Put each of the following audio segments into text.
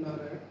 नारायण।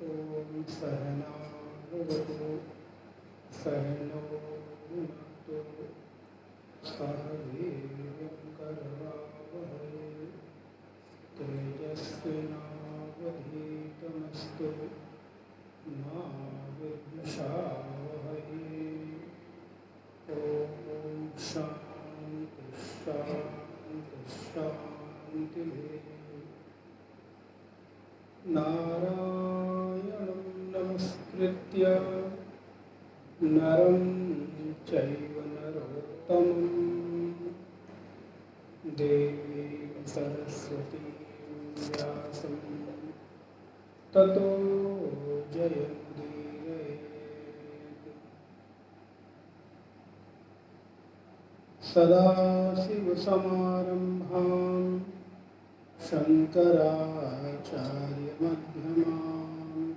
ओम सहना भवतु सहनौ भुनक्तु सह वीर्यं करवावहै तेजस्विनावधीतमस्तु मा विद्विषावहै। ओम शांति शांति शांतिः। नारायणं नमस्कृत्य नरं चैव नरोत्तमं देवीं सरस्वतीं व्यासं ततो जयमुदीरयेत्। सदाशिवसमारम्भां शङ्कराचार्यमध्यमाम्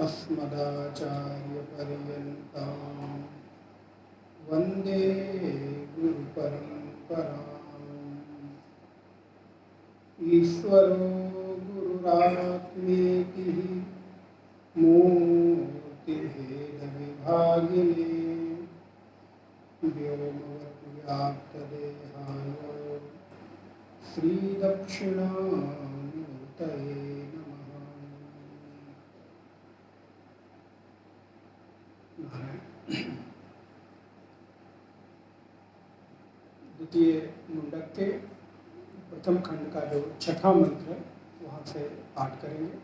अस्मदाचार्यपर्यन्तां वन्दे गुरुपरम्पराम्। ईश्वरो गुरुरात्मेति मूर्तिभेदविभागिने व्योमवद्व्याप्तदेहाय श्रीदक्षिणामूर्तये नमः। द्वितीय मुंडक के प्रथम खंड का जो छठा मंत्र है वहाँ से पाठ करेंगे।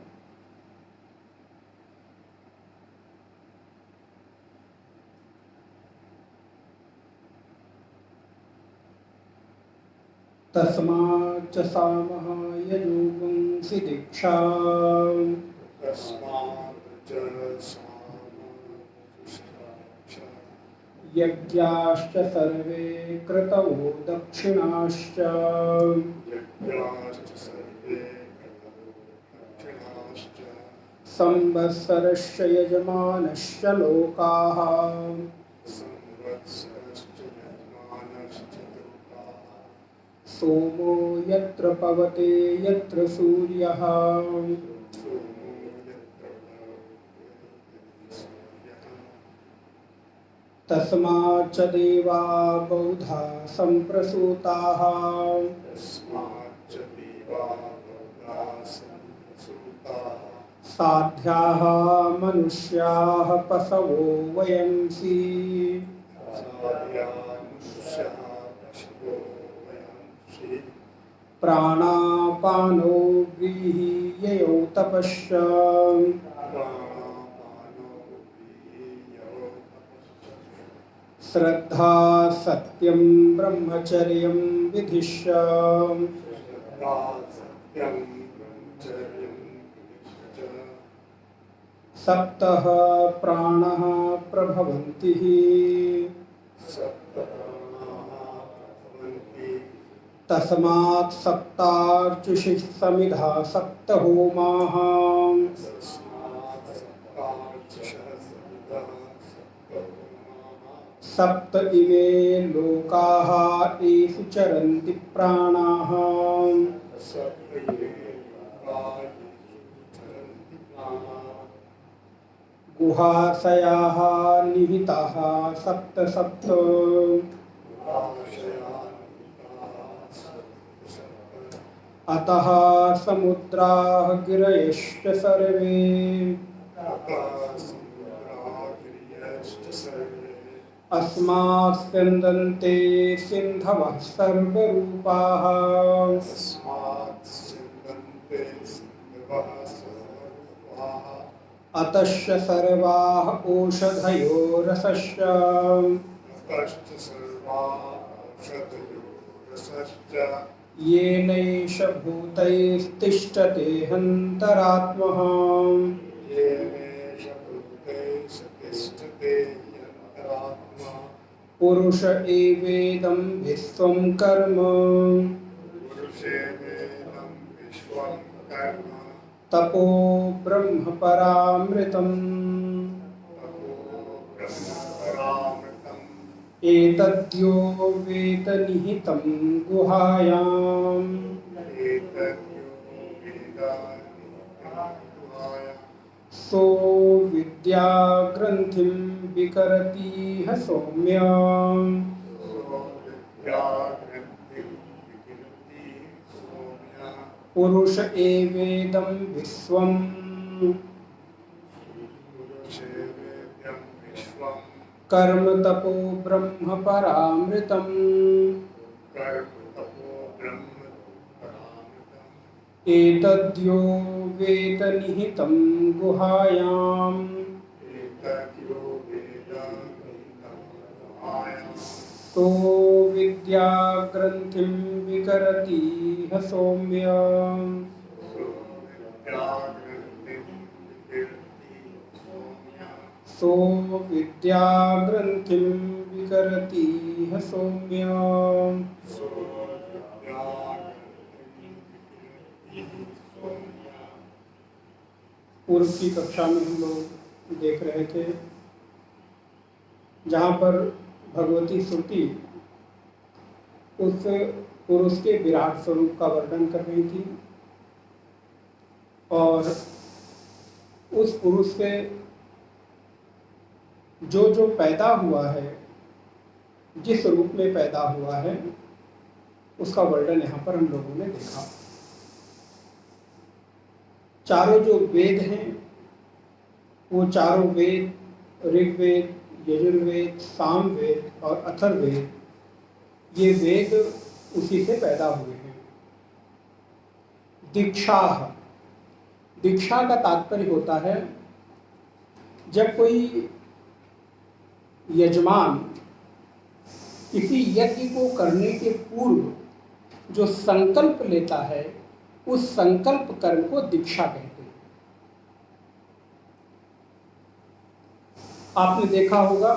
तस्माच्च सामः यजुगुंसि दीक्षा यज्ञाश्च सर्वे क्रतवो दक्षिणाश्च संवत्सरस्य यजमानश्च लोकाः सोमो यत्र पवते यत्र सूर्यः तस्माच्च देवा बौधा सम्प्रसूताः साध्याः मनुष्याः पशवो वयंसि प्राणापानो व्रीहियौ तपश्च श्रद्धा सत्यं ब्रह्मचर्यं विधिश्च सप्तः प्राणः प्रभवन्ति तस्मात् सप्तार्चुषिः समिधा सप्त होमाः सप्त इमे लोकाः येषु चरन्ति प्राणाः गुहाशयाः निहिताः सप्त सप्त अतः समुद्राः गिरयश्च सर्वे अस्मात् स्यन्दन्ते सिन्धवः सर्वरूपाः अतश्च सर्वाः ओषधयो रसश्च येनैष भूतैस्तिष्ठते हन्तरात्मः पुरुष एवेदं विश्वं कर्म तपो ब्रह्म परामृतम् एतद्यो वेद निहितं गुहायाम् सो विद्या ग्रंथिं विकरतीह सौम्य पुरुष एवेदं विश्वम् कर्म तपो ब्रह्म परामृतम् एतद्यो वेद निहितं गुहायाम् तो विद्या ग्रंथिं विकरतीह सौम्य सो विद्या ग्रंथिं विकरतीह सौम्य। पूर्व की कक्षा में हम लोग देख रहे थे जहाँ पर भगवती श्रुति उस पुरुष के विराट स्वरूप का वर्णन कर रही थी और उस पुरुष से जो जो पैदा हुआ है, जिस रूप में पैदा हुआ है, उसका वर्णन यहाँ पर हम लोगों ने देखा। चारों जो वेद हैं वो चारों वेद ऋग्वेद, यजुर्वेद, सामवेद और अथर्ववेद ये वेद उसी से पैदा हुए हैं। दीक्षा, दीक्षा का तात्पर्य होता है जब कोई यजमान किसी यज्ञ को करने के पूर्व जो संकल्प लेता है, उस संकल्प कर्म को दीक्षा कहते हैं। आपने देखा होगा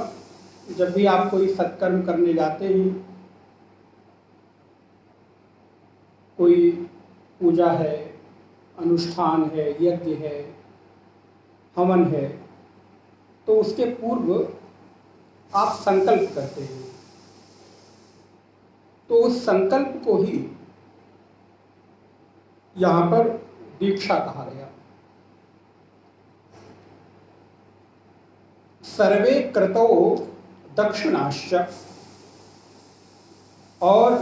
जब भी आप कोई सत्कर्म करने जाते हैं, कोई पूजा है, अनुष्ठान है, यज्ञ है, हवन है, तो उसके पूर्व आप संकल्प करते हैं। तो उस संकल्प को ही यहाँ पर दीक्षा कहा गया। सर्वे क्रतो दक्षिणाश्च, और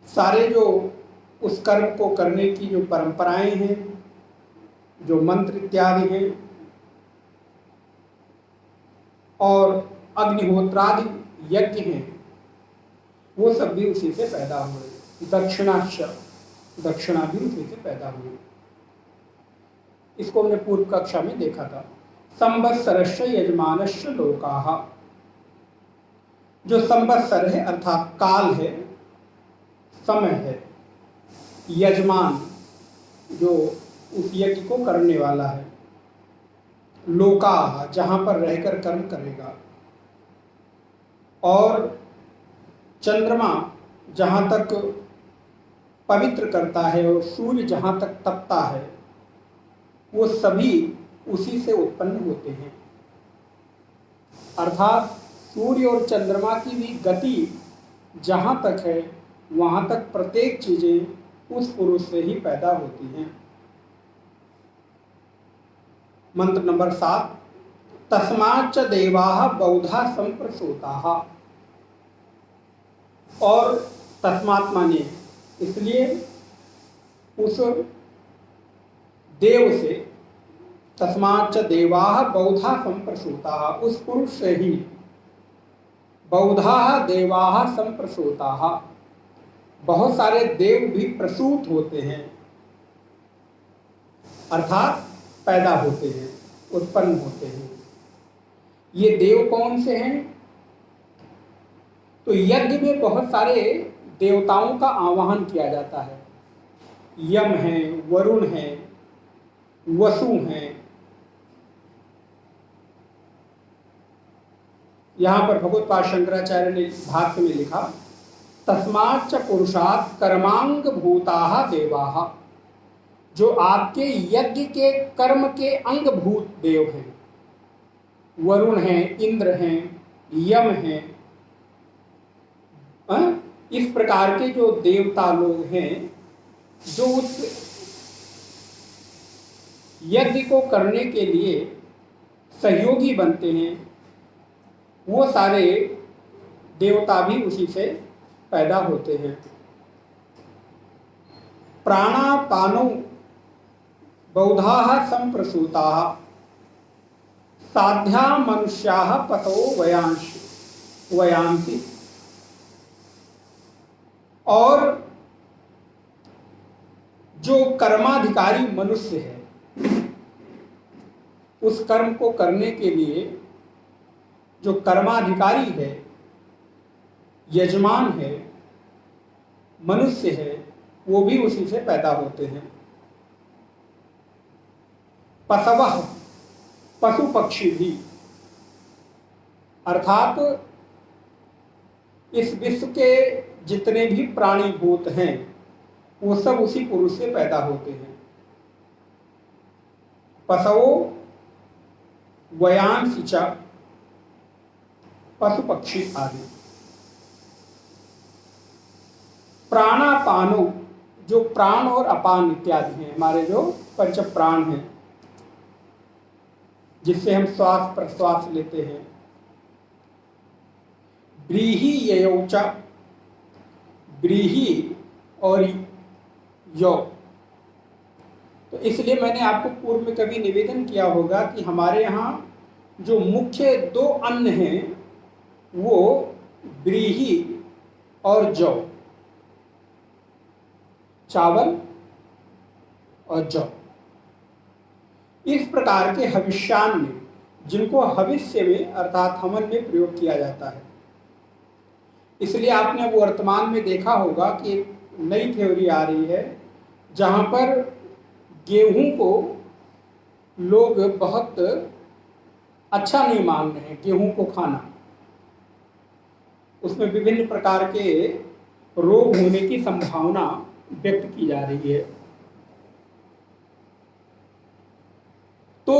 सारे जो उस कर्म को करने की जो परंपराएं हैं, जो मंत्र इत्यादि हैं, और अग्निहोत्रादि यज्ञ हैं, वो सब भी उसी से पैदा हुए। दक्षिणाश्च, दक्षिणा भी उसी से पैदा हुई। इसको हमने पूर्व कक्षा में देखा था। संवत्सरश्च यजमानश्च लोकाः, जो संवत्सर है अर्थात काल है, समय है, यजमान जो उस यज्ञ को करने वाला है, लोकाः जहां पर रहकर कर्म करेगा, और चंद्रमा जहां तक पवित्र करता है और सूर्य जहां तक तपता है, वो सभी उसी से उत्पन्न होते हैं। अर्थात सूर्य और चंद्रमा की भी गति जहां तक है, वहां तक प्रत्येक चीजें उस पुरुष से ही पैदा होती हैं। मंत्र नंबर 7, तस्माच्च देवाः बौधा संप्रसूताः, और तस्मात् माने इसलिए उस देव से, तस्माच्च देवाः बौधा संप्रसूताः, उस पुरुष से ही बौधाः देवाः संप्रसूताः, बहुत सारे देव भी प्रसूत होते हैं, अर्थात पैदा होते हैं, उत्पन्न होते हैं। ये देव कौन से हैं? तो यज्ञ में बहुत सारे देवताओं का आवाहन किया जाता है। यम है, वरुण है, वसु हैं। यहाँ पर भगवत्पाद शंकराचार्य ने भाष्य में लिखा, तस्माच्च पुरुषात् कर्मांग भूताः देवाः, जो आपके यज्ञ के कर्म के अंग भूत देव हैं। वरुण हैं, इंद्र हैं, यम हैं, इस प्रकार के जो देवता लोग हैं, जो उस यज्ञ को करने के लिए सहयोगी बनते हैं, वो सारे देवता भी उसी से पैदा होते हैं। प्राणापानो बौधाः संप्रसूताः, साध्या मनुष्याः पतो वयांसि, और जो कर्माधिकारी मनुष्य है, उस कर्म को करने के लिए जो कर्माधिकारी है, यजमान है, मनुष्य है, वो भी उसी से पैदा होते हैं। पशवः, पशु पक्षी भी, अर्थात इस विश्व के जितने भी प्राणी भूत हैं, वो सब उसी पुरुष से पैदा होते हैं। पशवो वयांसि च, पशु पक्षी आदि। प्राणापानो, जो प्राण और अपान इत्यादि हैं, हमारे जो पंच प्राण हैं, जिससे हम श्वास प्रश्वास लेते हैं। व्रीहि ययौ च, व्रीहि और यौ। तो इसलिए मैंने आपको पूर्व में कभी निवेदन किया होगा कि हमारे यहाँ जो मुख्य दो अन्न हैं, वो व्रीहि और जौ, चावल और जौ, इस प्रकार के हविष्यान में, जिनको हविष्य में अर्थात हवन में प्रयोग किया जाता है। इसलिए आपने अब वर्तमान में देखा होगा कि एक नई थ्योरी आ रही है जहां पर गेहूं को लोग बहुत अच्छा नहीं मान रहे हैं, गेहूं को खाना। उसमें विभिन्न प्रकार के रोग होने की संभावना व्यक्त की जा रही है। तो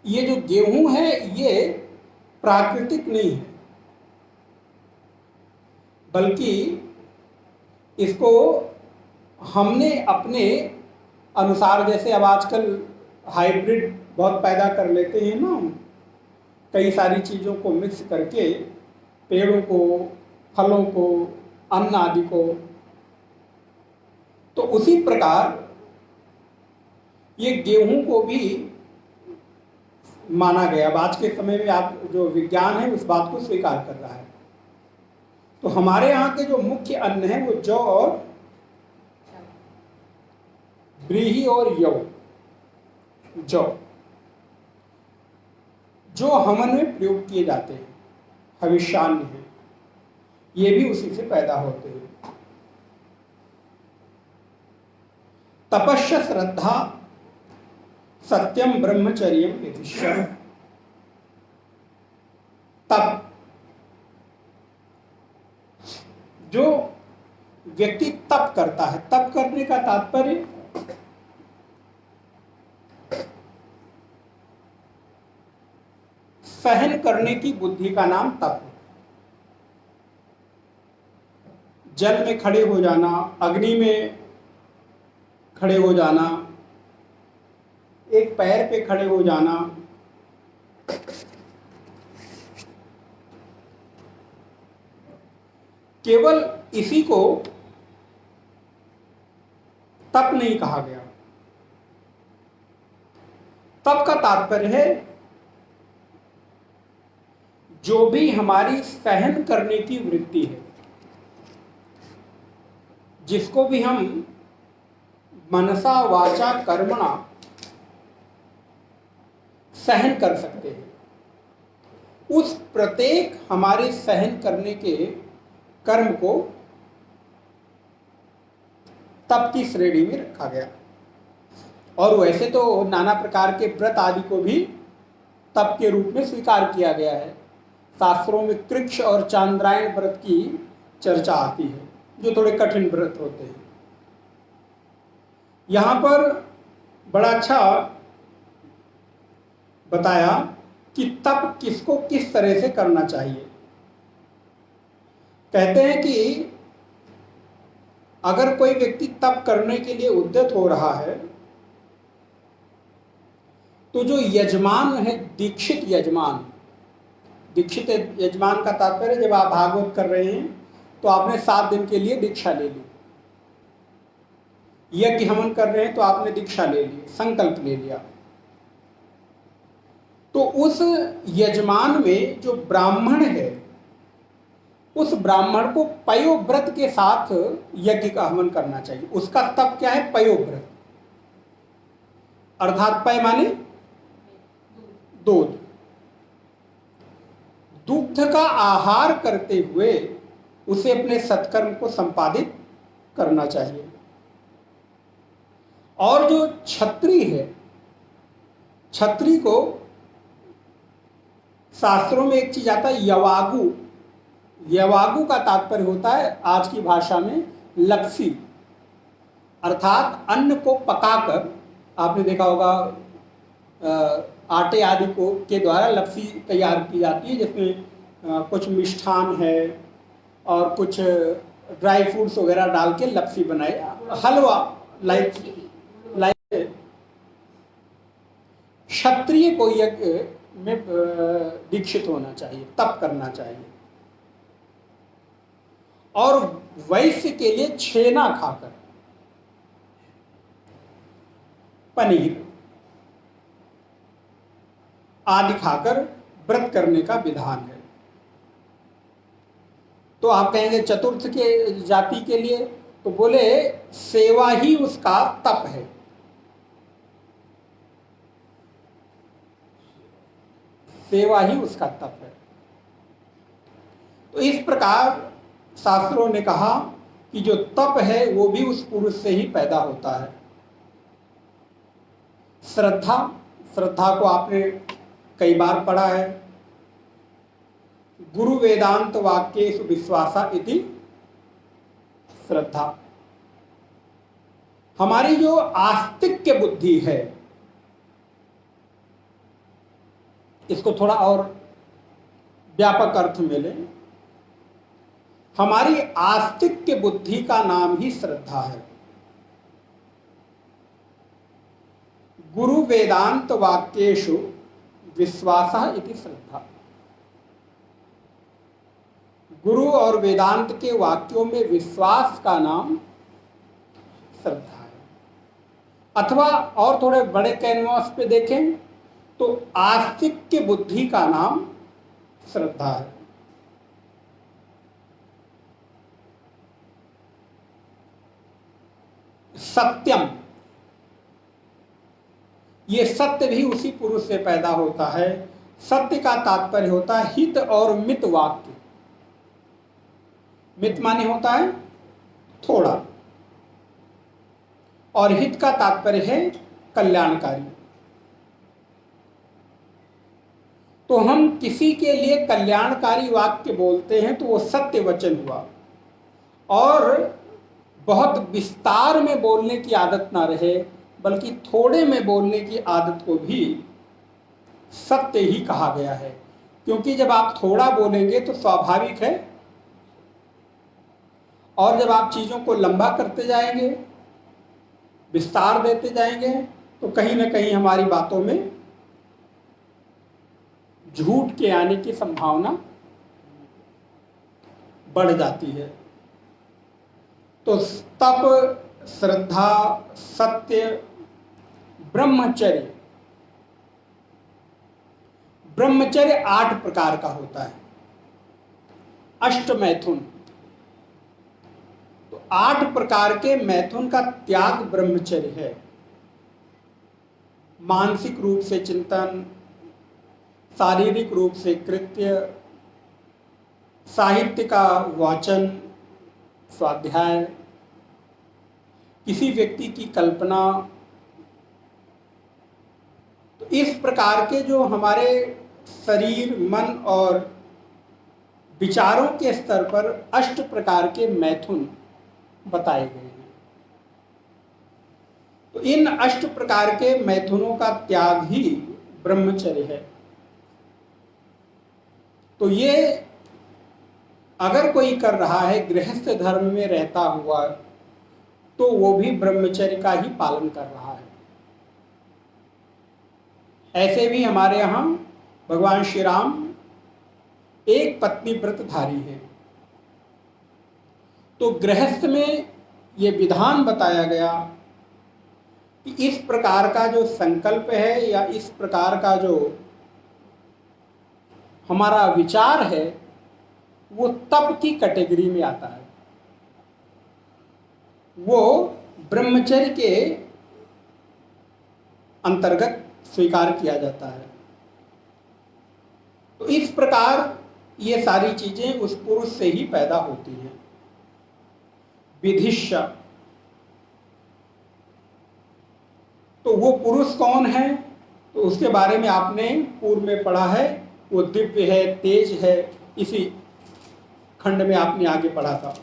ये जो गेहूं है ये प्राकृतिक नहीं है, बल्कि इसको हमने अपने अनुसार, जैसे अब आजकल हाइब्रिड बहुत पैदा कर लेते हैं ना, कई सारी चीज़ों को मिक्स करके, पेड़ों को, फलों को, अन्न आदि को, तो उसी प्रकार ये गेहूं को भी माना गया। अब आज के समय में आप जो विज्ञान है उस बात को स्वीकार कर रहा है। तो हमारे यहाँ के जो मुख्य अन्न है वो जौ और व्रीहि और यौ, जौ, जो हवन में प्रयोग किए जाते हैं, हविष्यान्न है, ये भी उसी से पैदा होते हैं। तपस्या श्रद्धा सत्यम ब्रह्मचर्यम यतिष्यम। तप, जो व्यक्ति तप करता है, तप करने का तात्पर्य सहन करने की बुद्धि का नाम तप है। जल में खड़े हो जाना, अग्नि में खड़े हो जाना, एक पैर पे खड़े हो जाना, केवल इसी को तप नहीं कहा गया। तप का तात्पर्य है जो भी हमारी सहन करने की वृत्ति है, जिसको भी हम मनसा वाचा कर्मणा सहन कर सकते हैं, उस प्रत्येक हमारे सहन करने के कर्म को तप की श्रेणी में रखा गया। और वैसे तो नाना प्रकार के व्रत आदि को भी तप के रूप में स्वीकार किया गया है। शास्त्रों में कृक्ष और चांद्रायण व्रत की चर्चा आती है, जो थोड़े कठिन व्रत होते हैं। यहाँ पर बड़ा अच्छा बताया कि तप किसको किस तरह से करना चाहिए। कहते हैं कि अगर कोई व्यक्ति तप करने के लिए उद्यत हो रहा है, तो जो यजमान है, दीक्षित यजमान, दीक्षित यजमान का तात्पर्य, जब आप भागवत कर रहे हैं तो आपने 7 दिन के लिए दीक्षा ले ली, यज्ञ हवन कर रहे हैं तो आपने दीक्षा ले ली, संकल्प ले लिया, तो उस यजमान में जो ब्राह्मण है, उस ब्राह्मण को पयोव्रत के साथ यज्ञ का हवन करना चाहिए। उसका तप क्या है? पयोव्रत, अर्थात पय माने दूध, दुग्ध का आहार करते हुए उसे अपने सत्कर्म को संपादित करना चाहिए। और जो क्षत्रिय है, क्षत्रिय को शास्त्रों में एक चीज आता है यवागु। यवागु का तात्पर्य होता है आज की भाषा में लपसी, अर्थात अन्न को पकाकर, आपने देखा होगा आटे आदि को के द्वारा लपसी तैयार की जाती है, जिसमें कुछ मिष्ठान है और कुछ ड्राई फ्रूट्स वगैरह डाल के लपसी बनाए, हलवा लाइक। क्षत्रिय को यज्ञ में दीक्षित होना चाहिए, तप करना चाहिए। और वैश्य के लिए छेना खाकर, पनीर आदि खाकर व्रत करने का विधान है। तो आप कहेंगे चतुर्थ के जाति के लिए, तो बोले सेवा ही उसका तप है। सेवा ही उसका तप है। तो इस प्रकार शास्त्रों ने कहा कि जो तप है वो भी उस पुरुष से ही पैदा होता है। श्रद्धा, श्रद्धा को आपने कई बार पढ़ा है। गुरु वेदांत वाक्येषु विश्वासा इति श्रद्धा। हमारी जो आस्तिक्य बुद्धि है, इसको थोड़ा और व्यापक अर्थ में लें, हमारी आस्तिक्य बुद्धि का नाम ही श्रद्धा है। गुरु वेदांत वाक्येषु विश्वासः इति श्रद्धा। गुरु और वेदांत के वाक्यों में विश्वास का नाम श्रद्धा है। अथवा और थोड़े बड़े कैनवास पे देखें तो आस्तिक्य बुद्धि का नाम श्रद्धा है। सत्यम, ये सत्य भी उसी पुरुष से पैदा होता है। सत्य का तात्पर्य होता है हित और मित वाक्य। मित माने होता है थोड़ा, और हित का तात्पर्य है कल्याणकारी। तो हम किसी के लिए कल्याणकारी वाक्य बोलते हैं तो वो सत्य वचन हुआ। और बहुत विस्तार में बोलने की आदत ना रहे, बल्कि थोड़े में बोलने की आदत को भी सत्य ही कहा गया है। क्योंकि जब आप थोड़ा बोलेंगे तो स्वाभाविक है, और जब आप चीज़ों को लंबा करते जाएंगे, विस्तार देते जाएंगे, तो कहीं ना कहीं हमारी बातों में झूठ के आने की संभावना बढ़ जाती है। तो तप, श्रद्धा, सत्य, ब्रह्मचर्य। ब्रह्मचर्य 8 प्रकार का होता है। अष्टमैथुन, तो 8 प्रकार के मैथुन का त्याग ब्रह्मचर्य है। मानसिक रूप से चिंतन, शारीरिक रूप से कृत्य, साहित्य का वाचन, स्वाध्याय, किसी व्यक्ति की कल्पना। तो इस प्रकार के जो हमारे शरीर, मन और विचारों के स्तर पर 8 प्रकार के मैथुन बताए गए हैं। तो इन 8 प्रकार के मैथुनों का त्याग ही ब्रह्मचर्य है। तो ये अगर कोई कर रहा है गृहस्थ धर्म में रहता हुआ, तो वो भी ब्रह्मचर्य का ही पालन कर रहा है। ऐसे भी हमारे यहाँ भगवान श्री राम एक पत्नी व्रतधारी हैं। तो गृहस्थ में ये विधान बताया गया कि इस प्रकार का जो संकल्प है या इस प्रकार का जो हमारा विचार है, वो तप की कैटेगरी में आता है। वो ब्रह्मचर्य के अंतर्गत स्वीकार किया जाता है। तो इस प्रकार ये सारी चीजें उस पुरुष से ही पैदा होती हैं। विधिष्य, तो वो पुरुष कौन है? तो उसके बारे में आपने पूर्व में पढ़ा है। वो दिव्य है, तेज है। इसी खंड में आपने आगे पढ़ा था।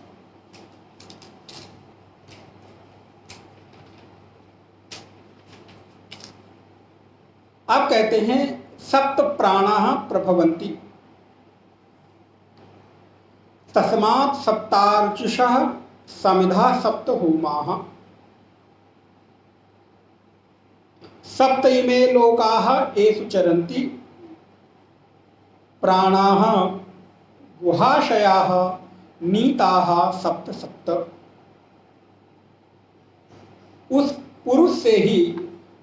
अब कहते हैं सप्त प्राणाः प्रभवन्ति तस्मात् सप्तार्चिषः समिधा सप्त होमाः सप्त इमे लोकाः एषु चरन्ति प्राणाः गुहाशयाः नीताः सप्त सप्त। उस पुरुष से ही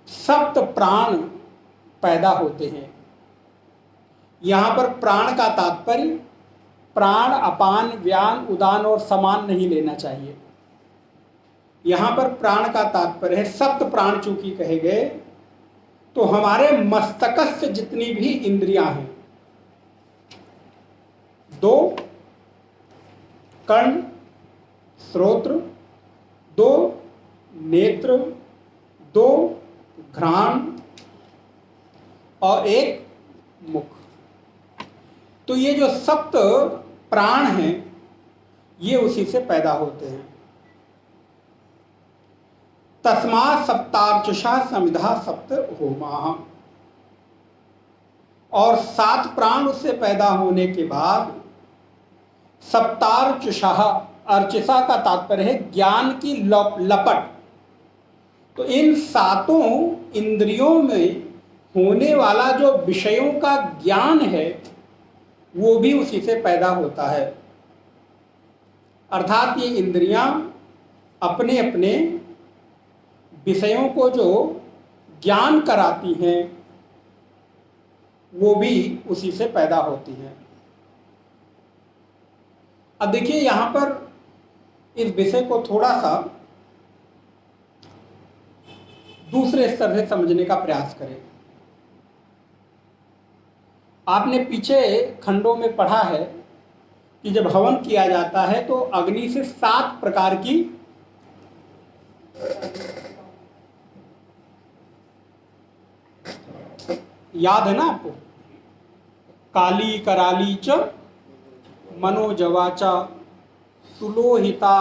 सप्त प्राण पैदा होते हैं। यहाँ पर प्राण का तात्पर्य प्राण, अपान, व्यान, उदान और समान नहीं लेना चाहिए। यहां पर प्राण का तात्पर्य है सप्त प्राण चूंकि कहे गए, तो हमारे मस्तकस्थ जितनी भी इंद्रियां हैं, 2 कर्ण श्रोत्र, 2 नेत्र, 2 घ्राण और 1 मुख। तो ये जो सप्त प्राण हैं ये उसी से पैदा होते हैं। तस्मात् सप्तार्चषा समिधा सप्त होमाः। और 7 प्राण उससे पैदा होने के बाद सप्तार्चषा, अर्चिषा का तात्पर्य है ज्ञान की लपट। तो इन 7 इंद्रियों में होने वाला जो विषयों का ज्ञान है वो भी उसी से पैदा होता है। अर्थात ये इंद्रियां अपने अपने विषयों को जो ज्ञान कराती हैं वो भी उसी से पैदा होती हैं। अब देखिए यहां पर इस विषय को थोड़ा सा दूसरे स्तर से समझने का प्रयास करें। आपने पीछे खंडों में पढ़ा है कि जब हवन किया जाता है तो अग्नि से 7 प्रकार की याद है ना आपको? काली कराली च मनोजवाचा सुलोहिता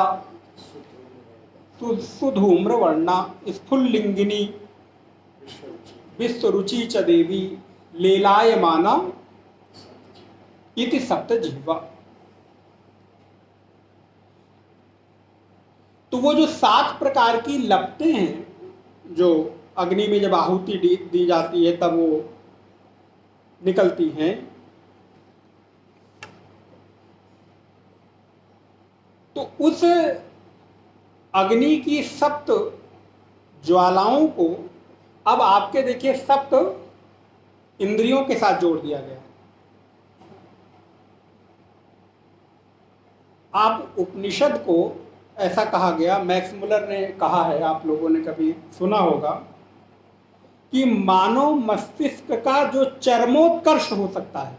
सुधूम्रवर्णा स्फुल्लिंगिनी विश्वरुचि च देवी लीलायमाना इति सप्त जिह्वा। तो वो जो 7 प्रकार की लपटें हैं जो अग्नि में जब आहुति दी जाती है तब वो निकलती हैं, तो उस अग्नि की सप्त ज्वालाओं को अब आपके देखिए सप्त इंद्रियों के साथ जोड़ दिया गया। आप उपनिषद को ऐसा कहा गया, मैक्स मुलर ने कहा है, आप लोगों ने कभी सुना होगा कि मानव मस्तिष्क का जो चरमोत्कर्ष हो सकता है,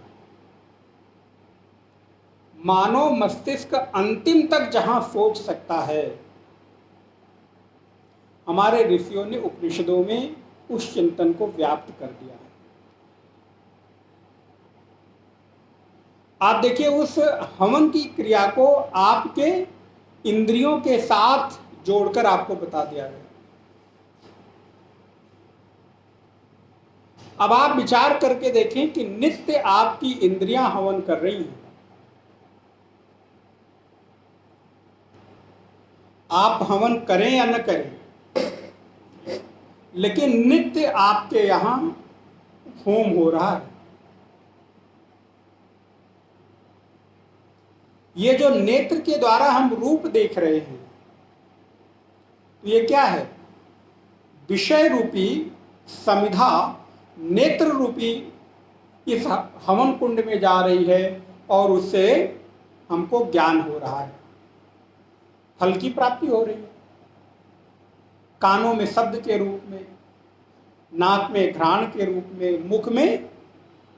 मानव मस्तिष्क अंतिम तक जहां सोच सकता है, हमारे ऋषियों ने उपनिषदों में उस चिंतन को व्याप्त कर दिया है। आप देखिए उस हवन की क्रिया को आपके इंद्रियों के साथ जोड़कर आपको बता दिया गया। अब आप विचार करके देखें कि नित्य आपकी इंद्रियां हवन कर रही हैं, आप हवन करें या न करें, लेकिन नित्य आपके यहां होम हो रहा है। ये जो नेत्र के द्वारा हम रूप देख रहे हैं, ये क्या है? विषय रूपी समिधा नेत्र रूपी इस हवन कुंड में जा रही है और उससे हमको ज्ञान हो रहा है, फल की प्राप्ति हो रही है। कानों में शब्द के रूप में, नाक में घ्राण के रूप में, मुख में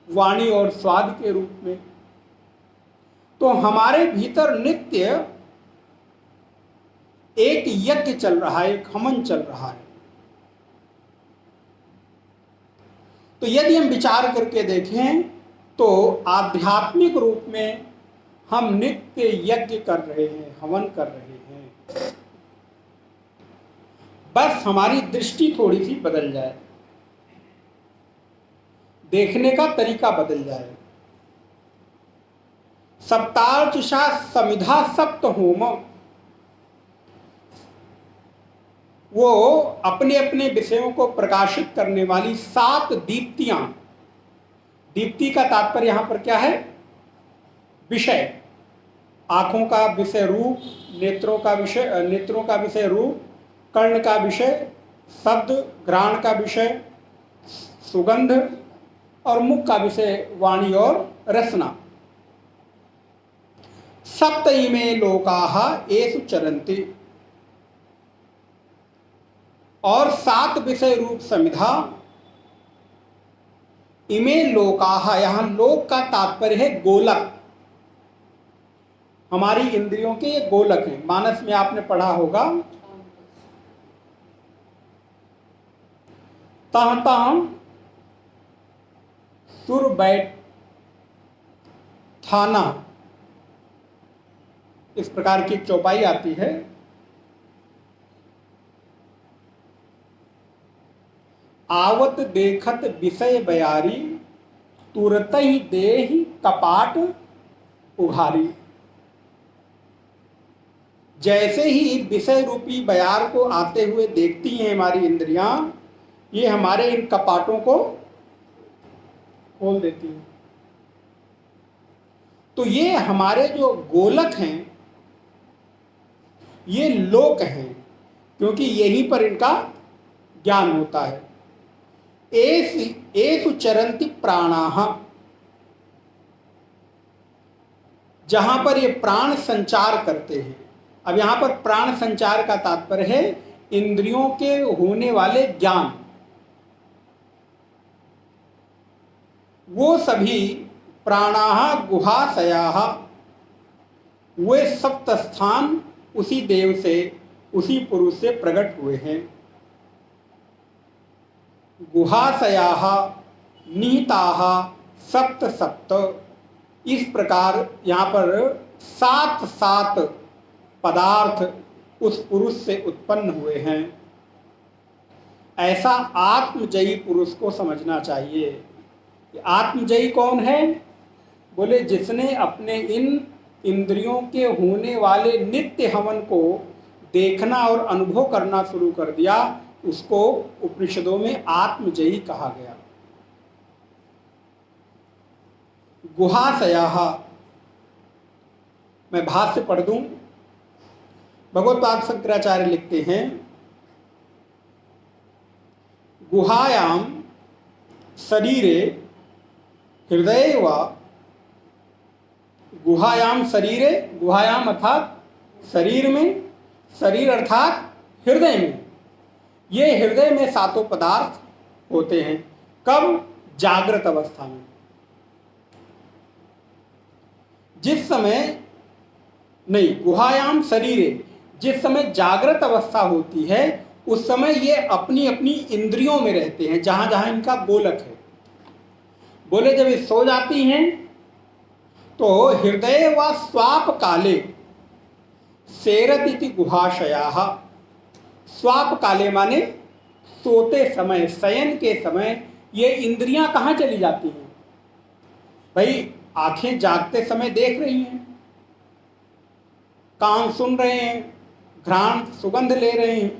वाणी और स्वाद के रूप में। तो हमारे भीतर नित्य एक यज्ञ चल रहा है, एक हवन चल रहा है। तो यदि हम विचार करके देखें तो आध्यात्मिक रूप में हम नित्य यज्ञ कर रहे हैं, हवन कर रहे हैं। बस हमारी दृष्टि थोड़ी सी बदल जाए, देखने का तरीका बदल जाए। सप्तार्चषा समिधा सप्त होम, वो अपने अपने विषयों को प्रकाशित करने वाली 7 दीप्तियां। दीप्ति का तात्पर्य यहां पर क्या है? विषय। आंखों का विषय रूप, नेत्रों का विषय रूप, कर्ण का विषय शब्द, घ्राण का विषय सुगंध और मुख का विषय वाणी और रसना। सप्त इमे लोकाः एषु चरन्ति। और 7 विषय रूप समिधा इमे लोकाः, यहां लोक का तात्पर्य है गोलक। हमारी इंद्रियों के ये गोलक हैं। मानस में आपने पढ़ा होगा, तह तह सुर बैठ थाना, इस प्रकार की चौपाई आती है। आवत देखत विषय बयारी, तुरत ही देहि कपाट उघारी। जैसे ही विषय रूपी बयार को आते हुए देखती हैं हमारी इंद्रियां, ये हमारे इन कपाटों को खोल देती हैं। तो ये हमारे जो गोलक हैं ये लोक हैं, क्योंकि यहीं पर इनका ज्ञान होता है। एषु चरन्ति प्राणाः, जहां पर ये प्राण संचार करते हैं। अब यहां पर प्राण संचार का तात्पर्य है इंद्रियों के होने वाले ज्ञान। वो सभी प्राणाः गुहाशयाः, वे सप्त स्थान उसी देव से, उसी पुरुष से प्रकट हुए हैं। गुहाशयाः निहिताः सप्त सप्त, इस प्रकार यहाँ पर 7 पदार्थ उस पुरुष से उत्पन्न हुए हैं। ऐसा आत्मजयी पुरुष को समझना चाहिए। आत्मजयी कौन है? बोले जिसने अपने इन इंद्रियों के होने वाले नित्य हवन को देखना और अनुभव करना शुरू कर दिया, उसको उपनिषदों में आत्मजयी कहा गया। गुहाशयाः, मैं भाष्य पढ़ दूं। भगवत्पाद शंकराचार्य लिखते हैं, गुहायाम शरीरे हृदय व, गुहायाम शरीरे, गुहायाम अर्थात शरीर में, शरीर अर्थात हृदय में। ये हृदय में 7 पदार्थ होते हैं। कब? जागृत अवस्था में। जिस समय नहीं, गुहायाम शरीरे, जिस समय जागृत अवस्था होती है उस समय ये अपनी अपनी इंद्रियों में रहते हैं, जहां जहां इनका गोलक है। बोले जब ये सो जाती हैं तो हृदय व स्वाप काले सेरदिति गुहाशयाः। स्वाप काले माने सोते समय, शयन के समय ये इंद्रियां कहाँ चली जाती हैं? भाई आंखें जागते समय देख रही हैं, कान सुन रहे हैं, घ्राण सुगंध ले रहे हैं,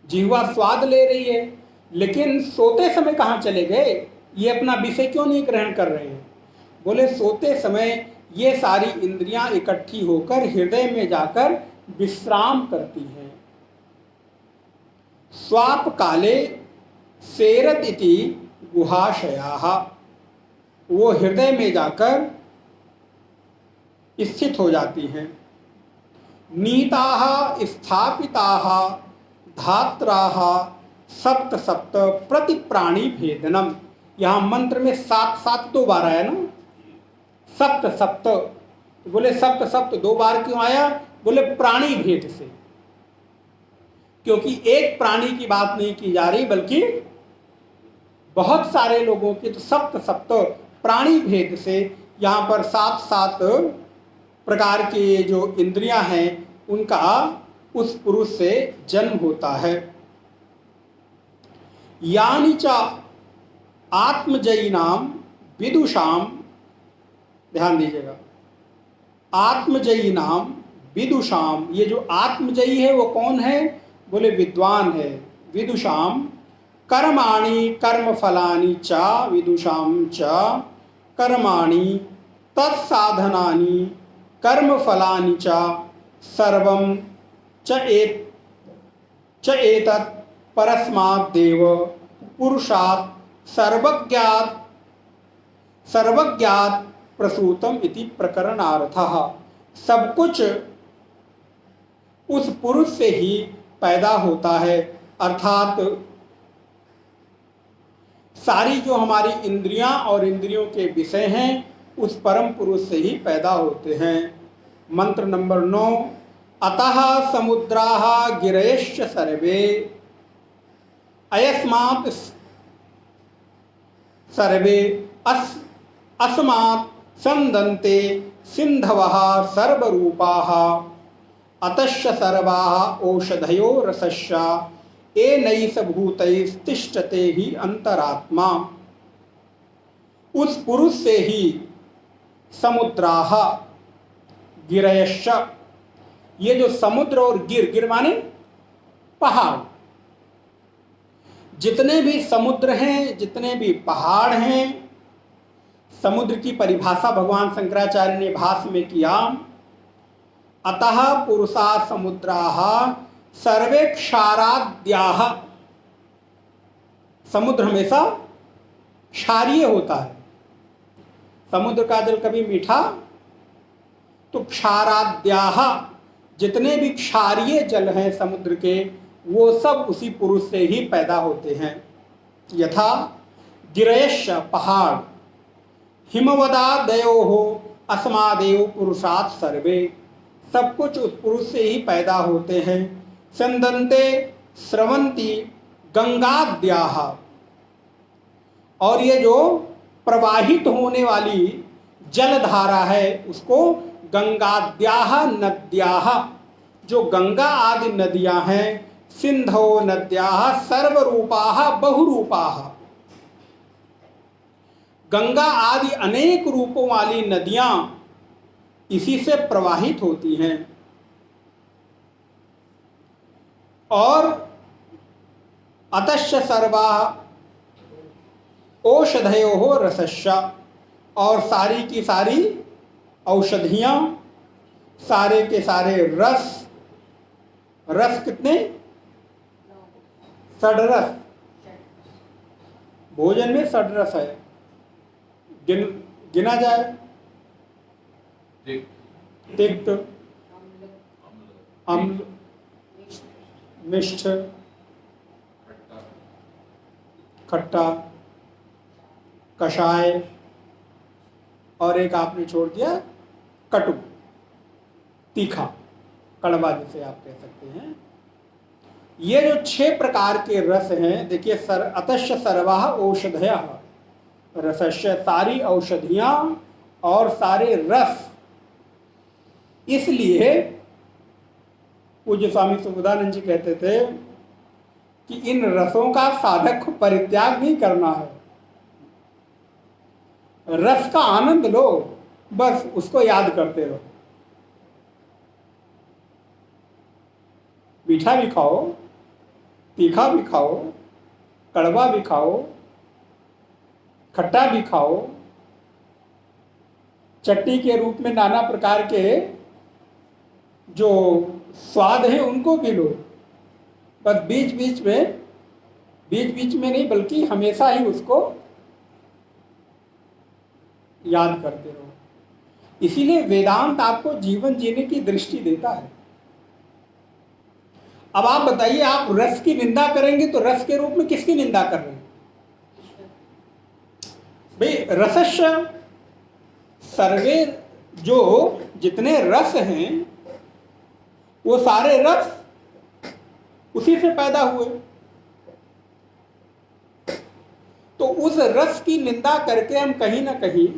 जिह्वा स्वाद ले रही है, लेकिन सोते समय कहाँ चले गए? ये अपना विषय क्यों नहीं ग्रहण कर रहे हैं? बोले सोते समय ये सारी इंद्रियां इकट्ठी होकर हृदय में जाकर विश्राम करती हैं। स्वाप काले सेरत इति गुहाशयाः, वो हृदय में जाकर स्थित हो जाती हैं। नीताः स्थापिताः धात्राः सप्त सप्त प्रति प्राणी भेदनम। यहाँ मंत्र में 7 2 बार आया ना, सप्त सप्त। बोले सप्त सप्त 2 बार क्यों आया? बोले प्राणी भेद से, क्योंकि एक प्राणी की बात नहीं की जा रही बल्कि बहुत सारे लोगों की। तो सप्त सप्त प्राणी भेद से यहाँ पर 7 प्रकार के जो इंद्रियां हैं उनका उस पुरुष से जन्म होता है। यानी च आत्मजयिनाम विदुषाम, ध्यान दीजिएगा, आत्मजयिनाम विदुषाम, ये जो आत्मजयी है वो कौन है? बोले विद्वान है। विदुषाम कर्माणि कर्मफलानि च, विदुषाम च कर्माणि तत्साधनानि कर्मफलानि च सर्वं च एतत् परस्मात् देव पुरुषात् सर्वज्ञात प्रसूतम इति प्रकरणार्थः। सब कुछ उस पुरुष से ही पैदा होता है, अर्थात सारी जो हमारी इंद्रियां और इंद्रियों के विषय हैं उस परम पुरुष से ही पैदा होते हैं। मंत्र नंबर 9, अतः समुद्राः गिरयश्च सर्वे अयस्मात् सर्वे अस्मात् संदन्ते सिन्धवः सर्वरूपाः अतश्च सर्वाः ओषधयो रसश्च एनैष भूतैस्तिष्ठते ही अंतरात्मा। उस पुरुष से ही समुद्राः गिरयश्च, ये जो समुद्र और गिर माने पहाड़, जितने भी समुद्र हैं, जितने भी पहाड़ हैं, समुद्र की परिभाषा भगवान शंकराचार्य ने भाष्य में किया, अतः पुरुषा समुद्राः सर्वे क्षाराद्याः। समुद्र हमेशा क्षारीय होता है, समुद्र का जल कभी मीठा, तो क्षाराद्याः जितने भी क्षारीय जल हैं समुद्र के, वो सब उसी पुरुष से ही पैदा होते हैं। यथा गिरयश्च पहाड़, हिमवदादयोः अस्मादेव पुरुषात् सर्वे, सब कुछ उस पुरुष से ही पैदा होते हैं। संदन्ते स्रवंती गंगाद्याः, और ये जो प्रवाहित होने वाली जलधारा है उसको गंगाद्याः नद्याः, जो गंगा आदि नदियां हैं, सिंधो नद्याः सर्वरूपाः बहुरूपाः, गंगा आदि अनेक रूपों वाली नदियां इसी से प्रवाहित होती हैं। और अतश्च सर्वाः औषधयोः रसश्च, और सारी की सारी औषधियां, सारे के सारे रस, रस कितने? षड्रस, भोजन में षड्रस है, गिना जाए, तिक्त, अम्ल, मिष्ठ, खट्टा, कषाय, और एक आपने छोड़ दिया कटु, तीखा, कड़वा जिसे आप कह सकते हैं। ये जो 6 प्रकार के रस हैं, देखिए, अतश्च सर्वाः औषधयः रसश्च, सारी औषधियां और सारे रस। इसलिए पूज्य स्वामी सुबोधानंद जी कहते थे कि इन रसों का साधक को परित्याग नहीं करना है, रस का आनंद लो, बस उसको याद करते रहो। मीठा भी खाओ, तीखा भी खाओ, कड़वा भी खाओ, खट्टा भी खाओ, चटनी के रूप में नाना प्रकार के जो स्वाद हैं उनको भी लो, बस बीच बीच में नहीं बल्कि हमेशा ही उसको याद करते रहो। इसीलिए वेदांत आपको जीवन जीने की दृष्टि देता है। अब आप बताइए, आप रस की निंदा करेंगे तो रस के रूप में किसकी निंदा कर रहे हैं भाई? रसस्य सर्वे, जो जितने रस हैं वो सारे रस उसी से पैदा हुए, तो उस रस की निंदा करके हम कहीं ना कहीं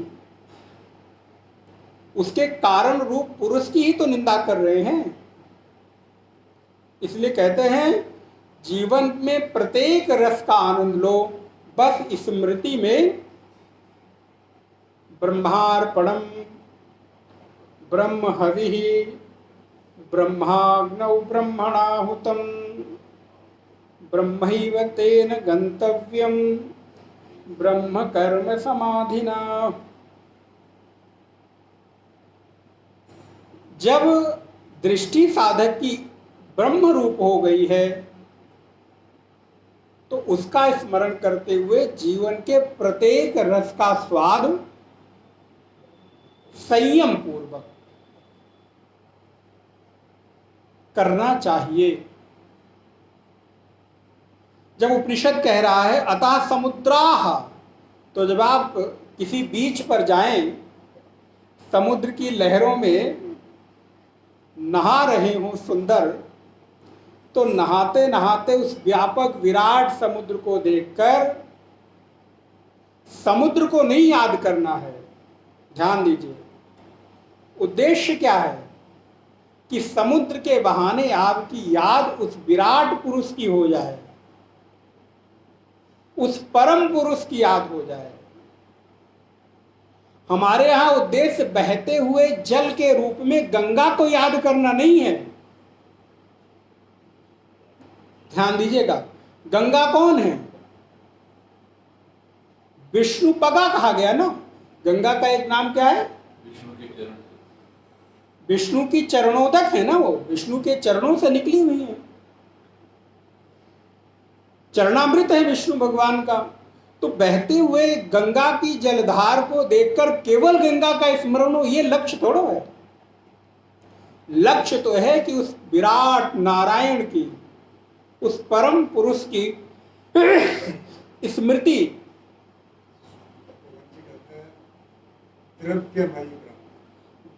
उसके कारण रूप पुरुष की ही तो निंदा कर रहे हैं। इसलिए कहते हैं जीवन में प्रत्येक रस का आनंद लो, बस स्मृति में ब्रह्मार्पणम ब्रह्म हविः ब्रह्माग्नौ ब्रह्मणाहुतम ब्रह्मैव तेन गंतव्यम ब्रह्म कर्म समाधिना। जब दृष्टि साधक की ब्रह्म रूप हो गई है तो उसका स्मरण करते हुए जीवन के प्रत्येक रस का स्वाद संयम पूर्वक करना चाहिए। जब उपनिषद कह रहा है अतः समुद्राः, तो जब आप किसी बीच पर जाएं, समुद्र की लहरों में नहा रहे हों सुंदर, तो नहाते नहाते उस व्यापक विराट समुद्र को देखकर समुद्र को नहीं याद करना है। ध्यान दीजिए, उद्देश्य क्या है कि समुद्र के बहाने आपकी याद उस विराट पुरुष की हो जाए, उस परम पुरुष की याद हो जाए। हमारे यहां उद्देश्य बहते हुए जल के रूप में गंगा को याद करना नहीं है। ध्यान दीजिएगा, गंगा कौन है? विष्णु पगा कहा गया ना। गंगा का एक नाम क्या है? विष्णु की चरणोदक है ना, वो विष्णु के चरणों से निकली हुई है, चरणामृत है विष्णु भगवान का। तो बहते हुए गंगा की जलधार को देखकर केवल गंगा का स्मरण हो, ये लक्ष्य थोड़ा है। लक्ष्य तो है कि उस विराट नारायण की, उस परम पुरुष की स्मृति।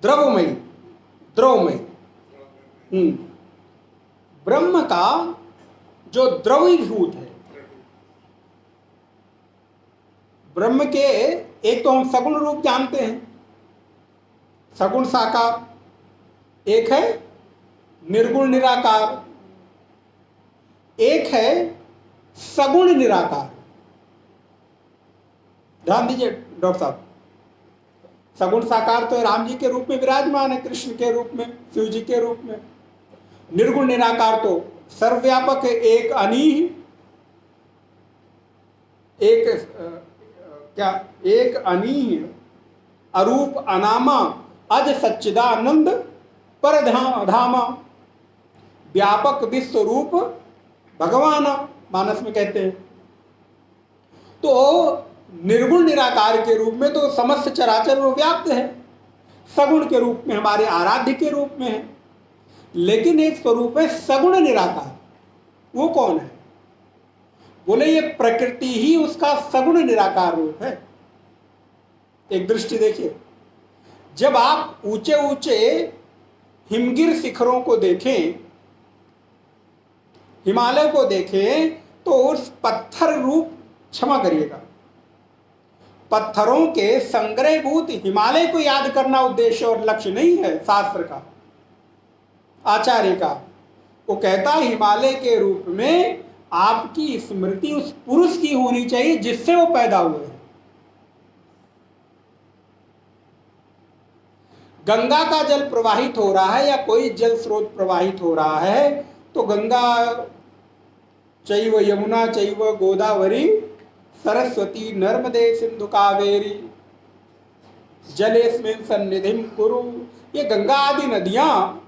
द्रवमयी, द्रवमयी ब्रह्म का जो द्रवीभूत है, ब्रह्म के एक तो हम सगुण रूप जानते हैं, सगुण साकार, एक है निर्गुण निराकार, एक है सगुण निराकार। ध्यान दीजिए डॉक्टर साहब, सगुण साकार तो राम जी के रूप में विराजमान है, कृष्ण के रूप में, शिव जी के रूप में। निर्गुण निराकार तो सर्वव्यापक है, एक अनीह, एक अनीह अरूप अनामा अज सच्चिदानंद परधामा, व्यापक विश्व रूप भगवान मानस में कहते हैं। तो निर्गुण निराकार के रूप में तो समस्त चराचर वो व्याप्त है, सगुण के रूप में हमारे आराध्य के रूप में है। लेकिन एक स्वरूप है सगुण निराकार, वो कौन है? बोले ये प्रकृति ही उसका सगुण निराकार रूप है। एक दृष्टि देखिए, जब आप ऊंचे ऊंचे हिमगिर शिखरों को देखें, हिमालय को देखें, तो उस पत्थर रूप, क्षमा करिएगा, पत्थरों के संग्रहभूत हिमालय को याद करना उद्देश्य और लक्ष्य नहीं है शास्त्र का, आचार्य का। वो कहता है हिमालय के रूप में आपकी स्मृति उस पुरुष की होनी चाहिए जिससे वो पैदा हुए हैं। गंगा का जल प्रवाहित हो रहा है या कोई जल स्रोत प्रवाहित हो रहा है, तो गंगा चैव यमुना चैव गोदावरी सरस्वती नर्मदे सिंधु कावेरी जलेस्मिन् सन्निधिं कुरु, ये गंगा आदि नदियां,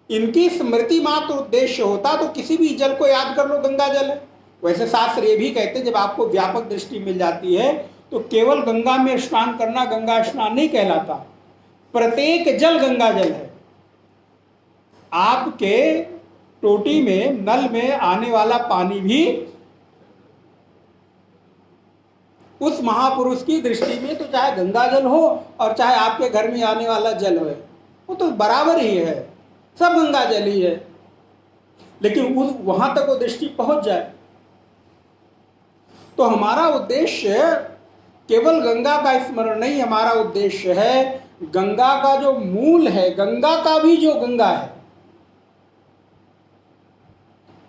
इनकी स्मृति मात्र उद्देश्य होता तो किसी भी जल को याद कर लो, गंगा जल है। वैसे शास्त्र ये भी कहते हैं जब आपको व्यापक दृष्टि मिल जाती है तो केवल गंगा में स्नान करना गंगा स्नान नहीं कहलाता, प्रत्येक जल गंगा जल है। आपके टोटी में, नल में आने वाला पानी भी उस महापुरुष की दृष्टि में तो चाहे गंगा जल हो और चाहे आपके घर में आने वाला जल हो, वो तो बराबर ही है, सब गंगा जल ही है। लेकिन वहां तक वो दृष्टि पहुंच जाए तो हमारा उद्देश्य केवल गंगा का स्मरण नहीं, हमारा उद्देश्य है गंगा का जो मूल है, गंगा का भी जो गंगा है,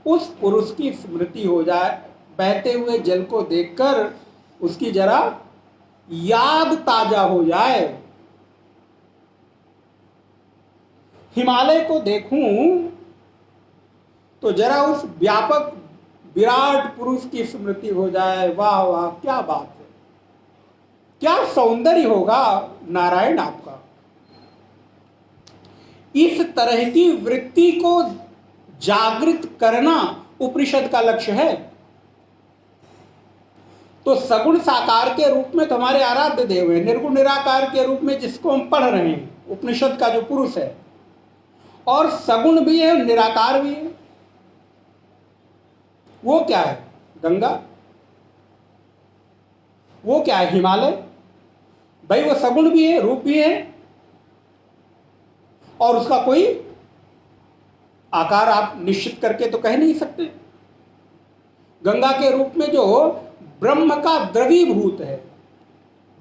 उस पुरुष की स्मृति हो जाए। बहते हुए जल को देखकर उसकी जरा याद ताजा हो जाए। हिमालय को देखूं तो जरा उस व्यापक विराट पुरुष की स्मृति हो जाए। वाह वाह, क्या बात है, क्या सौंदर्य होगा नारायण आपका। इस तरह की वृत्ति को जागृत करना उपनिषद का लक्ष्य है। तो सगुण साकार के रूप में तुम्हारे आराध्य देव है, निर्गुण निराकार के रूप में जिसको हम पढ़ रहे हैं उपनिषद का जो पुरुष है, और सगुण भी है निराकार भी है। वो क्या है? गंगा। वो क्या है? हिमालय। भाई वो सगुण भी है, रूप भी है, और उसका कोई आकार आप निश्चित करके तो कह नहीं सकते। गंगा के रूप में जो ब्रह्म का द्रवीभूत है,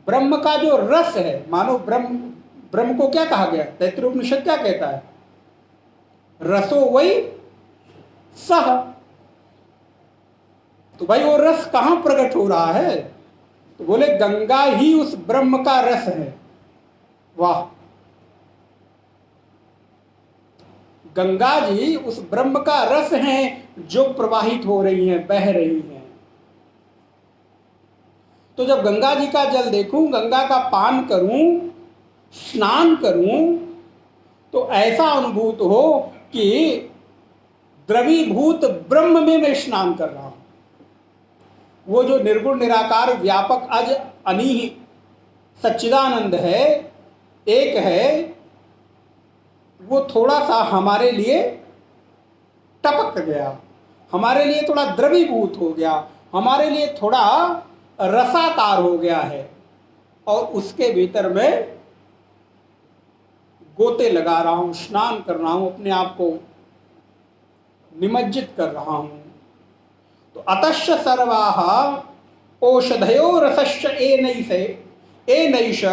ब्रह्म का जो रस है, मानो ब्रह्म को क्या कहा गया? तैत्तिरीय उपनिषद क्या कहता है? रसो वही सह। तो भाई वो रस कहां प्रकट हो रहा है? तो बोले गंगा ही उस ब्रह्म का रस है। वाह! गंगा जी उस ब्रह्म का रस हैं जो प्रवाहित हो रही हैं, बह रही हैं। तो जब गंगा जी का जल देखूं, गंगा का पान करूं, स्नान करूं, तो ऐसा अनुभूत हो कि द्रवीभूत ब्रह्म में मैं स्नान कर रहा हूं। वो जो निर्गुण निराकार व्यापक अज अनीह सच्चिदानंद है, एक है, वो थोड़ा सा हमारे लिए टपक गया, हमारे लिए थोड़ा द्रवीभूत हो गया, हमारे लिए थोड़ा रसाकार हो गया है, और उसके भीतर मैं गोते लगा रहा हूं, स्नान कर रहा हूं, अपने आप को निमज्जित कर रहा हूं। तो अतश्च सर्वाः औषधयो रसश्च एनैष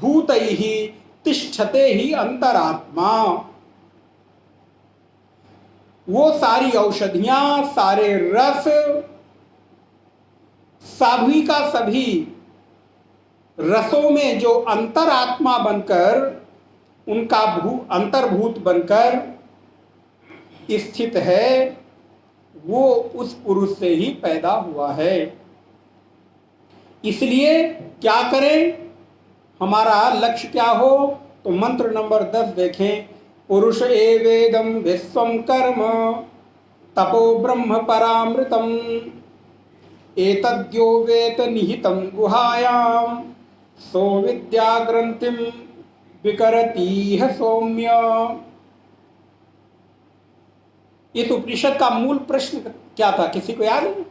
भूतैः तिष्ठते ही अंतरात्मा। वो सारी औषधियां, सारे रस, सभी का सभी रसों में जो अंतरात्मा बनकर, उनका अंतर्भूत बनकर स्थित है, वो उस पुरुष से ही पैदा हुआ है। इसलिए क्या करें? हमारा लक्ष्य क्या हो? तो मंत्र नंबर 10 देखें। पुरुष एवेदम विश्वम कर्म तपो ब्रह्म परामृतम एतद्यो वेत निहितं गुहायां सो विद्या ग्रंथिम विकरतीह सौम्य। इस उपनिषद का मूल प्रश्न क्या था? किसी को याद है?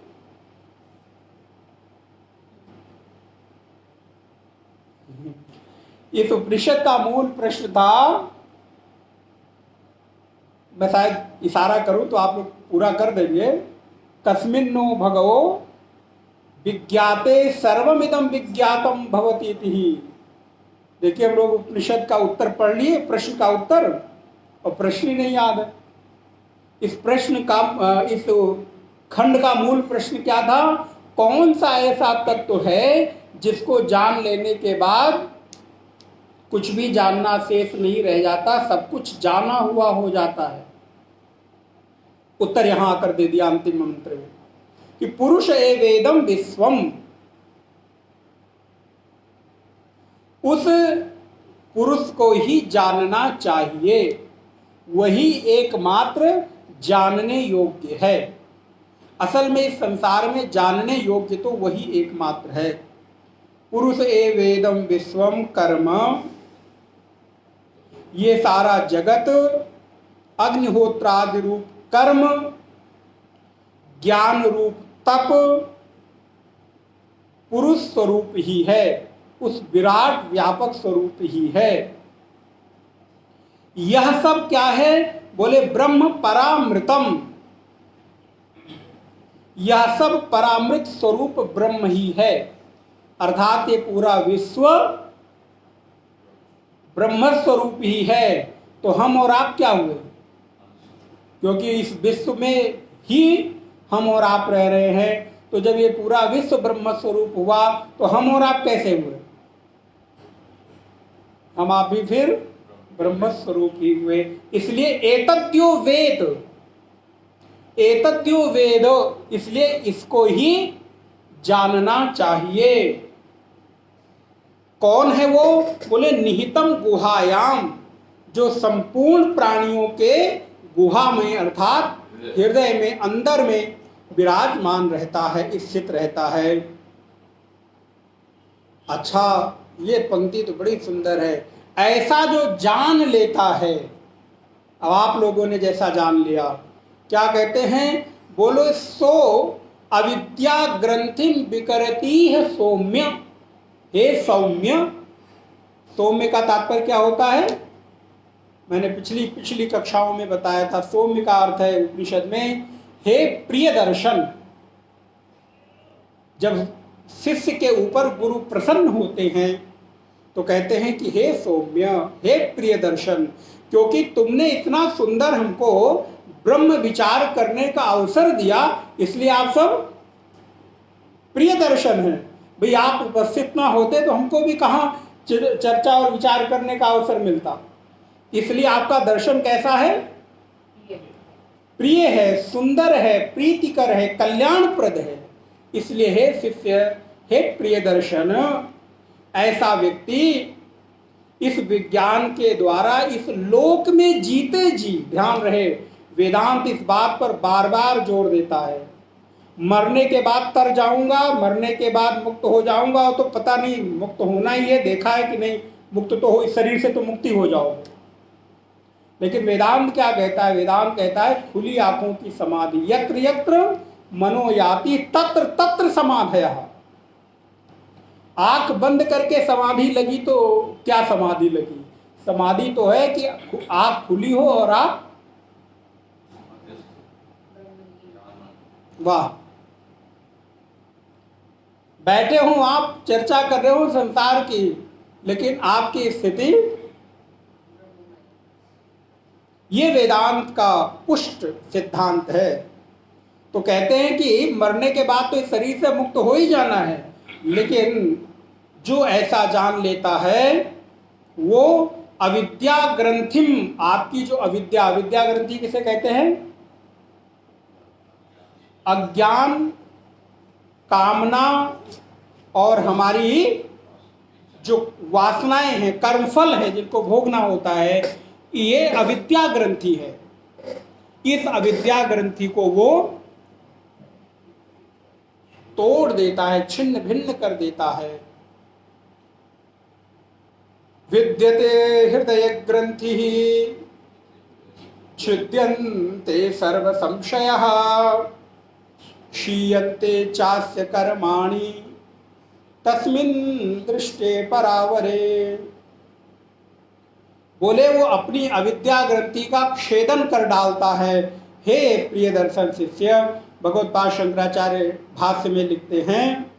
इस उपनिषद का मूल प्रश्न था, मैं शायद इशारा करूं तो आप लोग पूरा कर देंगे। कस्मिन्नो भगवो विज्ञाते सर्वमिदं विज्ञातम भवति इति। देखिए हम लोग उपनिषद का उत्तर पढ़ लिए, प्रश्न का उत्तर, और प्रश्न ही नहीं याद है। इस प्रश्न का, इस खंड का मूल प्रश्न क्या था? कौन सा ऐसा तत्व है जिसको जान लेने के बाद कुछ भी जानना शेष नहीं रह जाता, सब कुछ जाना हुआ हो जाता है? उत्तर यहां आकर दे दिया अंतिम मंत्र में कि पुरुष एवेदम विश्वम। उस पुरुष को ही जानना चाहिए, वही एकमात्र जानने योग्य है। असल में इस संसार में जानने योग्य तो वही एकमात्र है। पुरुष एवेदम विश्वम कर्म, ये सारा जगत अग्निहोत्रादि रूप कर्म, ज्ञान रूप तप पुरुष स्वरूप ही है, उस विराट व्यापक स्वरूप ही है। यह सब क्या है? बोले ब्रह्म परामृतम। यह सब परामृत स्वरूप ब्रह्म ही है, अर्थात ये पूरा विश्व ब्रह्म स्वरूप ही है। तो हम और आप क्या हुए? क्योंकि इस विश्व में ही हम और आप रह रहे हैं, तो जब ये पूरा विश्व ब्रह्म स्वरूप हुआ तो हम और आप कैसे हुए? हम आप भी फिर ब्रह्म स्वरूप ही हुए। इसलिए एतद्यो वेद, एतद्यो वेद, इसलिए इसको ही जानना चाहिए। कौन है वो? बोले निहितम गुहायाम, जो संपूर्ण प्राणियों के गुहा में अर्थात हृदय में, अंदर में विराजमान रहता है, स्थित रहता है। अच्छा, ये पंक्ति तो बड़ी सुंदर है। ऐसा जो जान लेता है, अब आप लोगों ने जैसा जान लिया, क्या कहते हैं, बोलो, सो अविद्या ग्रंथि विकरती है सौम्य। हे सौम्य, सौम्य का तात्पर्य क्या होता है? मैंने पिछली पिछली कक्षाओं में बताया था। सौम्य का अर्थ है उपनिषद में हे प्रिय दर्शन। जब शिष्य के ऊपर गुरु प्रसन्न होते हैं तो कहते हैं कि हे सौम्य, हे प्रिय दर्शन, क्योंकि तुमने इतना सुंदर हमको ब्रह्म विचार करने का अवसर दिया, इसलिए आप सब प्रिय दर्शन हैं। भाई आप उपस्थित ना होते तो हमको भी कहाँ चर्चा और विचार करने का अवसर मिलता। इसलिए आपका दर्शन कैसा है? प्रिय है, सुंदर है, प्रीतिकर है, कल्याणप्रद है। इसलिए हे शिष्य, हे प्रिय दर्शन, ऐसा व्यक्ति इस विज्ञान के द्वारा इस लोक में जीते जी, ध्यान रहे, वेदांत इस बात पर बार बार जोर देता है, मरने के बाद तर जाऊंगा, मरने के बाद मुक्त हो जाऊंगा, तो पता नहीं मुक्त होना ही है, देखा है कि नहीं, मुक्त तो हो, इस शरीर से तो मुक्ति हो जाओ। लेकिन वेदांत क्या कहता है? वेदांत कहता है खुली आंखों की समाधि, यत्र यत्र मनोयाति तत्र तत्र समाधयः। आंख बंद करके समाधि लगी तो क्या समाधि लगी? समाधि तो है कि आंख खुली हो और आप, वाह, बैठे हो, आप चर्चा कर रहे हो संसार की, लेकिन आपकी स्थिति, ये वेदांत का पुष्ट सिद्धांत है। तो कहते हैं कि मरने के बाद तो इस शरीर से मुक्त हो ही जाना है, लेकिन जो ऐसा जान लेता है वो अविद्या ग्रंथिम, आपकी जो अविद्या, अविद्या ग्रंथि किसे कहते हैं? अज्ञान, कामना और हमारी जो वासनाएं हैं, कर्मफल है जिनको भोगना होता है, ये अविद्या ग्रंथि है। इस अविद्या ग्रंथि को वो तोड़ देता है, छिन्न भिन्न कर देता है। विद्यते हृदय ग्रंथि छिद्यन्ते सर्व संशयः क्षीयन्ते चास्य कर्माणि तस्मिन् दृष्टे परावरे। बोले वो अपनी अविद्या ग्रंथि का छेदन कर डालता है। हे प्रिय दर्शन शिष्य, भगवत्पाद शंकराचार्य भाष्य में लिखते हैं,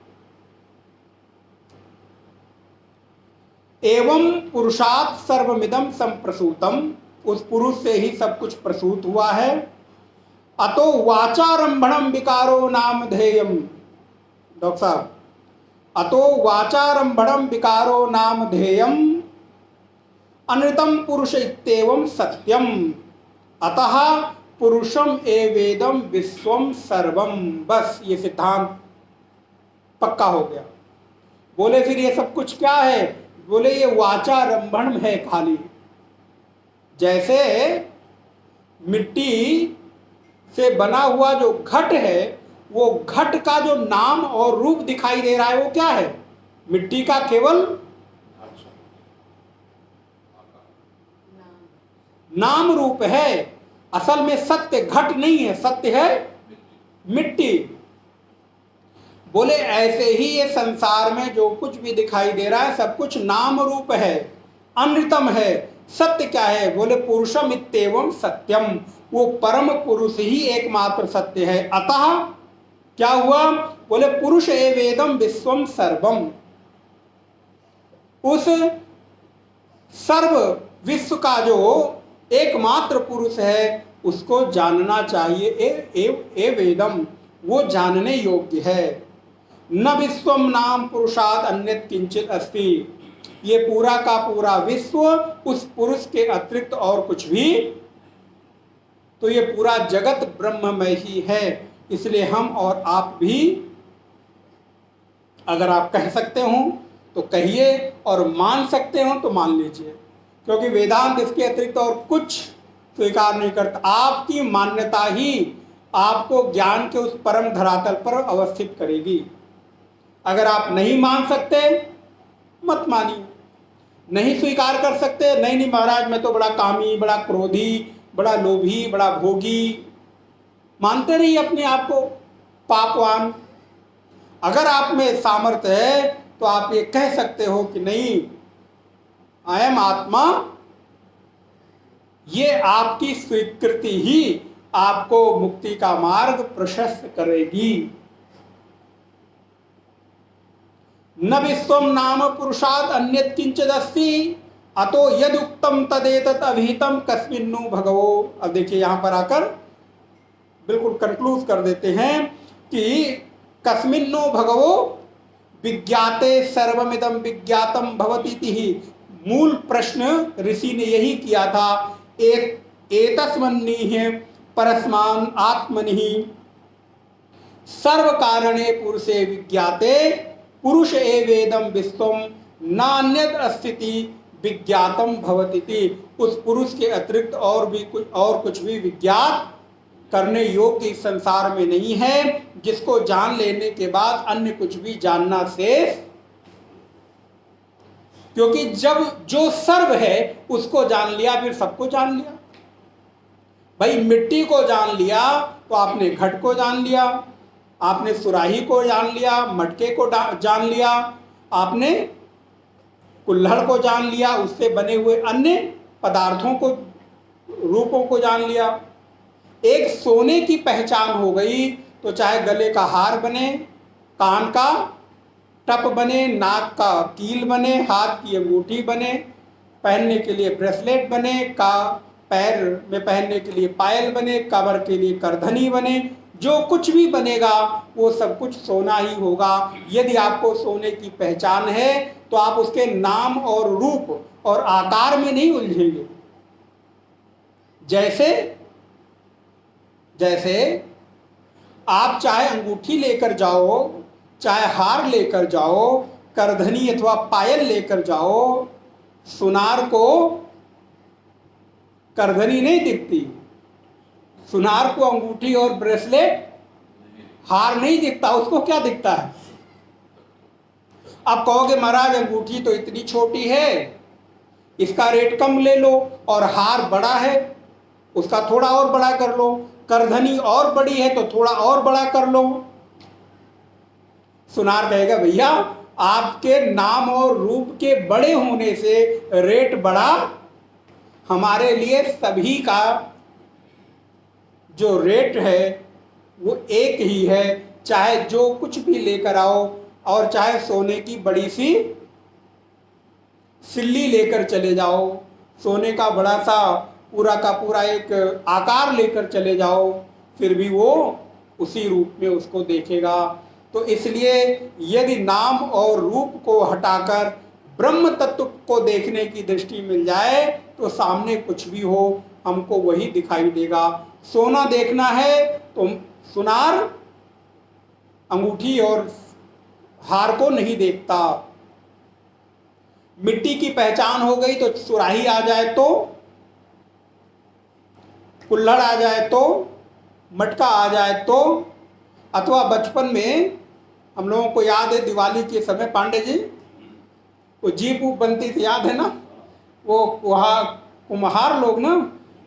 एवं पुरुषात् सर्वमिदं संप्रसूतम, उस पुरुष से ही सब कुछ प्रसूत हुआ है। अतो वाचारंभणम विकारो नामधेयम, डॉक्टर साहब, अतो वाचारंभणम विकारो नामधेयम अनृतम पुरुष इत्येवं सत्यम अतः पुरुषम एवेदम विश्वम सर्वम। बस ये सिद्धांत पक्का हो गया। बोले फिर ये सब कुछ क्या है? बोले ये वाचारंभण है खाली। जैसे मिट्टी से बना हुआ जो घट है, वो घट का जो नाम और रूप दिखाई दे रहा है वो क्या है? मिट्टी का केवल नाम रूप है। असल में सत्य घट नहीं है, सत्य है मिट्टी। बोले ऐसे ही ये संसार में जो कुछ भी दिखाई दे रहा है सब कुछ नाम रूप है, अमृतम है। सत्य क्या है? बोले पुरुषम इत्येवं सत्यम, वो परम पुरुष ही एकमात्र सत्य है। अतः क्या हुआ? बोले पुरुष एवेदम विश्वम सर्वम, उस सर्व विश्व का जो एकमात्र पुरुष है उसको जानना चाहिए। ए वेदम, वो जानने योग्य है। न विश्वम नाम पुरुषाद अन्यत किंचित अस्ति, ये पूरा का पूरा विश्व उस पुरुष के अतिरिक्त और कुछ भी, तो ये पूरा जगत ब्रह्ममय ही है। इसलिए हम और आप भी, अगर आप कह सकते हो तो कहिए और मान सकते हो तो मान लीजिए, क्योंकि वेदांत इसके अतिरिक्त और कुछ स्वीकार नहीं करता। आपकी मान्यता ही आपको ज्ञान के उस परम धरातल पर अवस्थित करेगी। अगर आप नहीं मान सकते मत मानिए। नहीं स्वीकार कर सकते, नहीं नहीं महाराज मैं तो बड़ा कामी, बड़ा क्रोधी, बड़ा लोभी, बड़ा भोगी, मानते रहिए अपने आप को पापवान। अगर आप में सामर्थ्य है तो आप ये कह सकते हो कि नहीं, अयम आत्मा, ये आपकी स्वीकृति ही आपको मुक्ति का मार्ग प्रशस्त करेगी। न विश्वम नाम पुरुषात् अन्यत् किंचित् अस्ति अतो यद उक्तम तदेतत् अभिहितम कस्मिन्नु भगवो। अब देखिए यहां पर आकर बिल्कुल कंक्लूड कर देते हैं कि कस्मिन्नु भगवो विज्ञाते सर्वमिदं विज्ञातम भवतीति ही। मूल प्रश्न ऋषि ने यही किया था, एतस्मन्निह परस्मान आत्मनि सर्व कारणे पुरुषे विज्ञाते पुरुष एवेदम विश्वम नान्यत अस्थिति विज्ञातम भवतीति। उस पुरुष के अतिरिक्त और कुछ भी विज्ञात करने योग्य इस संसार में नहीं है, जिसको जान लेने के बाद अन्य कुछ भी जानना शेष। क्योंकि जब जो सर्व है उसको जान लिया फिर सबको जान लिया। भाई मिट्टी को जान लिया तो आपने घट को जान लिया, आपने सुराही को जान लिया, मटके को जान लिया, आपने कुल्हड़ को जान लिया, उससे बने हुए अन्य पदार्थों को, रूपों को जान लिया। एक सोने की पहचान हो गई तो चाहे गले का हार बने, कान का टप बने, नाक का कील बने, हाथ की अंगूठी बने, पहनने के लिए ब्रेसलेट बने, का पैर में पहनने के लिए पायल बने, कमर के लिए करधनी बने, जो कुछ भी बनेगा वो सब कुछ सोना ही होगा। यदि आपको सोने की पहचान है तो आप उसके नाम और रूप और आकार में नहीं उलझेंगे। जैसे आप चाहे अंगूठी लेकर जाओ, चाहे हार लेकर जाओ, करधनी अथवा पायल लेकर जाओ, सुनार को करधनी नहीं दिखती, सुनार को अंगूठी और ब्रेसलेट हार नहीं दिखता, उसको क्या दिखता है? आप कहोगे महाराज अंगूठी तो इतनी छोटी है, इसका रेट कम ले लो, और हार बड़ा है उसका थोड़ा और बड़ा कर लो, करधनी और बड़ी है तो थोड़ा और बड़ा कर लो। सुनार कहेगा भैया आपके नाम और रूप के बड़े होने से रेट बढ़ा, हमारे लिए सभी का जो रेट है वो एक ही है, चाहे जो कुछ भी लेकर आओ, और चाहे सोने की बड़ी सी सिल्ली लेकर चले जाओ, सोने का बड़ा सा पूरा का पूरा एक आकार लेकर चले जाओ, फिर भी वो उसी रूप में उसको देखेगा। तो इसलिए यदि नाम और रूप को हटाकर ब्रह्म तत्व को देखने की दृष्टि मिल जाए तो सामने कुछ भी हो हमको वही दिखाई देगा। सोना देखना है तो सुनार अंगूठी और हार को नहीं देखता, मिट्टी की पहचान हो गई तो सुराही आ जाए तो, कुल्हड़ आ जाए तो, मटका आ जाए तो, अथवा बचपन में हम लोगों को याद है दिवाली के समय पांडे जी वो जीप ऊप बनती थी, याद है ना, वो वहाँ कुम्हार लोग ना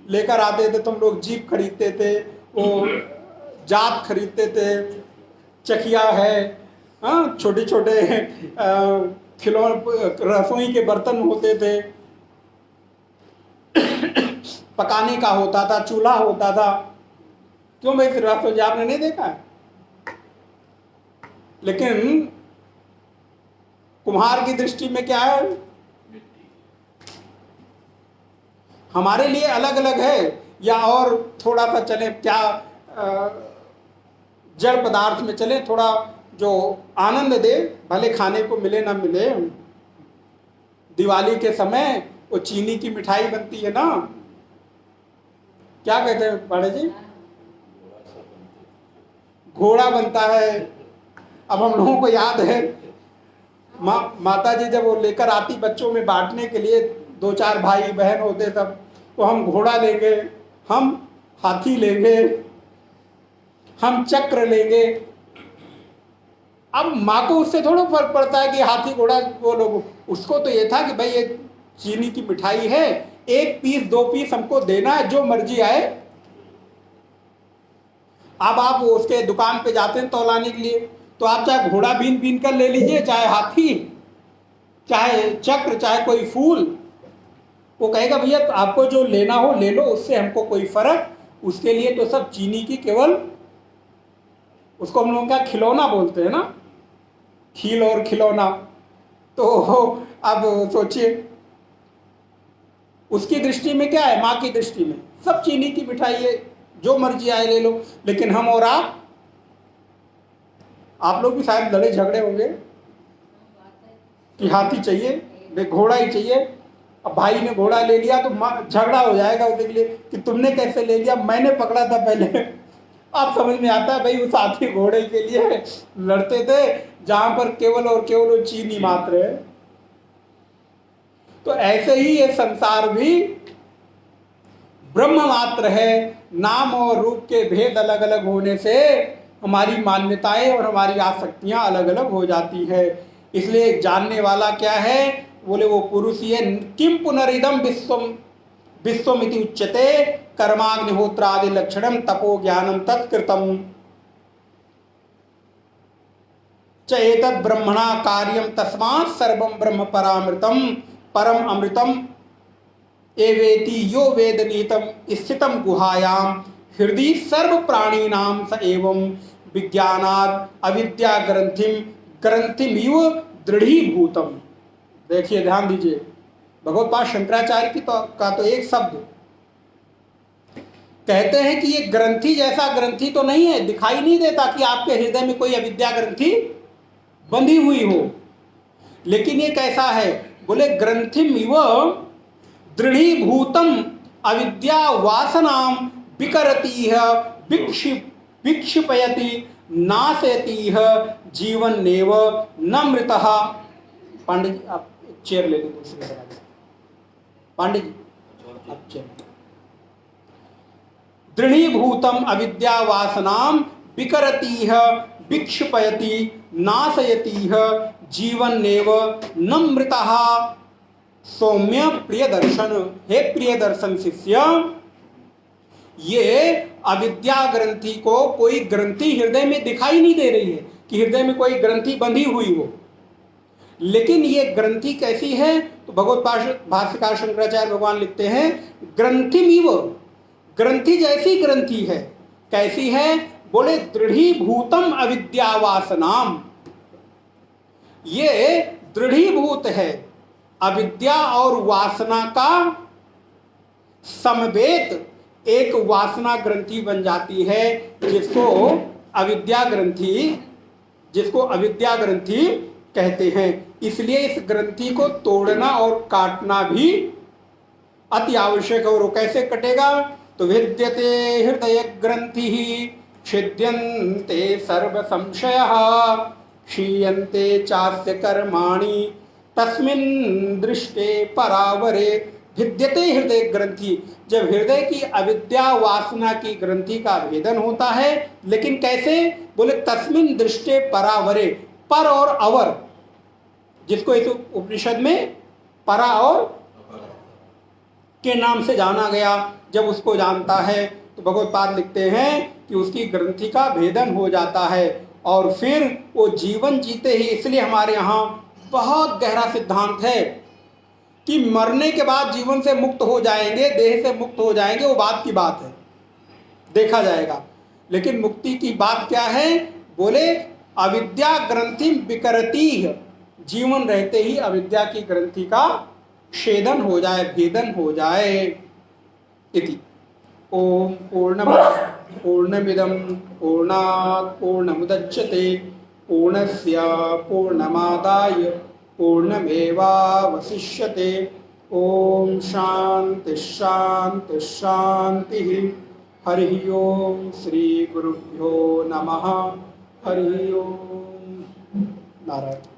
लेकर आते थे तो हम लोग जीप खरीदते थे, वो जात खरीदते थे, चकिया है, हाँ छोटे छोटे खिलौने रसोई के बर्तन होते थे, पकाने का होता था, चूल्हा होता था। क्यों भाई फिर रसोई आपने नहीं देखा है? लेकिन कुम्हार की दृष्टि में क्या है, हमारे लिए अलग अलग है, या और थोड़ा सा चले क्या जड़ पदार्थ में चले, थोड़ा जो आनंद दे, भले खाने को मिले ना मिले। दिवाली के समय वो चीनी की मिठाई बनती है ना, क्या कहते हैं बड़े जी, घोड़ा बनता है। अब हम लोगों को याद है माता जी जब वो लेकर आती बच्चों में बांटने के लिए, 2-4 भाई बहन होते तब, तो हम घोड़ा लेंगे, हम हाथी लेंगे, हम चक्र लेंगे। अब माँ को उससे थोड़ा फर्क पड़ता है कि हाथी घोड़ा वो लोग उसको तो ये था कि भाई ये चीनी की मिठाई है, 1 पीस 2 पीस हमको देना है, जो मर्जी आए। अब आप उसके दुकान पे जाते हैं तौलाने के लिए, तो आप चाहे घोड़ा बीन बीन कर ले लीजिए, चाहे हाथी, चाहे चक्र, चाहे कोई फूल, वो कहेगा भैया आपको जो लेना हो ले लो, उससे हमको कोई फर्क। उसके लिए तो सब चीनी की केवल, उसको हम लोग क्या खिलौना बोलते हैं ना, खील और खिलौना। तो अब सोचिए उसकी दृष्टि में क्या है, माँ की दृष्टि में सब चीनी की मिठाई है, जो मर्जी आए ले लो। लेकिन हम और आप लोग भी शायद लड़े झगड़े होंगे कि हाथी चाहिए, घोड़ा ही चाहिए। अब भाई ने घोड़ा ले लिया तो झगड़ा हो जाएगा उसके लिए कि तुमने कैसे ले लिया, मैंने पकड़ा था पहले। आप समझ में आता है भाई, उस हाथी घोड़े के लिए लड़ते थे जहां पर केवल और केवल चीनी मात्र है। तो ऐसे ही ये संसार भी ब्रह्म मात्र है। नाम और रूप के भेद अलग अलग होने से हमारी मान्यताएं और हमारी आसक्तियां अलग अलग हो जाती है। इसलिए जानने वाला क्या है, बोले वो पुरुष ही है। किम पुनरिदम विश्वमिति उच्यते कर्माग्निहोत्रादि लक्षणम तपो ज्ञानम तत्कृतम च एतद् ब्रह्मणा कार्यम तस्मात् सर्वं ब्रह्म परामृतम परम अमृतम एवेति यो वेद निहितम स्थितम गुहायाम हृदय सर्व प्राणीनाम स एवं विज्ञानात् अविद्या ग्रंथिमिव दृढ़ीभूतम। देखिए ध्यान दीजिए, भगवत्पाद शंकराचार्य की का तो एक शब्द कहते हैं कि ये ग्रंथि जैसा ग्रंथि तो नहीं है, दिखाई नहीं देता कि आपके हृदय में कोई अविद्या ग्रंथि बंधी हुई हो। लेकिन ये कैसा है, बोले ग्रंथिमिव दृढ़ीभूतम अविद्या वासनाम विकरती विक्षिपयति नाशयति जीवन नेव न मृतः। पांडे जी आप चेयर ले लो दूसरी जगह। पांडे जी आप चेयर। दृढ़ीभूतम अविद्या वासनाम विकरती विक्षिपयति नाशयति जीवन नेव न मृतः। सौम्य प्रिय दर्शन, हे प्रिय दर्शन शिष्य, ये अविद्या ग्रंथि को कोई ग्रंथि हृदय में दिखाई नहीं दे रही है कि हृदय में कोई ग्रंथि बंधी हुई हो। लेकिन ये ग्रंथि कैसी है, तो भगवत भाष्यकार शंकराचार्य भगवान लिखते हैं ग्रंथिमिव, ग्रंथि जैसी ग्रंथि है। कैसी है, बोले दृढ़ीभूतम अविद्यावासनाम, ये दृढ़ीभूत है अविद्या और वासना का समवेत एक वासना ग्रंथि बन जाती है, जिसको अविद्या ग्रंथि कहते हैं। इसलिए इस ग्रंथि को तोड़ना और काटना भी अति आवश्यक है। और वो कैसे कटेगा, तो विद्यते हृदय ग्रंथि छिद्यन्ते सर्व संशयः क्षीयन्ते चास्य कर्माणि तस्मिन् दृष्टे परावरे। भिद्यते हृदय ग्रंथि, जब हृदय की अविद्या वासना की ग्रंथि का भेदन होता है। लेकिन कैसे, बोले तस्मिन् दृष्टे परावरे, पर और अवर, जिसको इस उपनिषद में परा और के नाम से जाना गया, जब उसको जानता है तो भगवत्पाद लिखते हैं कि उसकी ग्रंथि का भेदन हो जाता है और फिर वो जीवन जीते ही। इसलिए हमारे यहाँ बहुत गहरा सिद्धांत है कि मरने के बाद जीवन से मुक्त हो जाएंगे, देह से मुक्त हो जाएंगे, वो बात की बात है, देखा जाएगा। लेकिन मुक्ति की बात क्या है, बोले अविद्या ग्रंथि विकरती, जीवन रहते ही अविद्या की ग्रंथि का छेदन हो जाए, भेदन हो जाए। इति ओम पूर्णमिदं पूर्णात् पूर्णमुदच्यते पूर्णस्य पूर्णमादाय पूर्णमेवावशिष्यते। ओम शांति शांति शांति। हरि ओम श्री गुरुभ्यो नमः। हरि ओम। नारायण।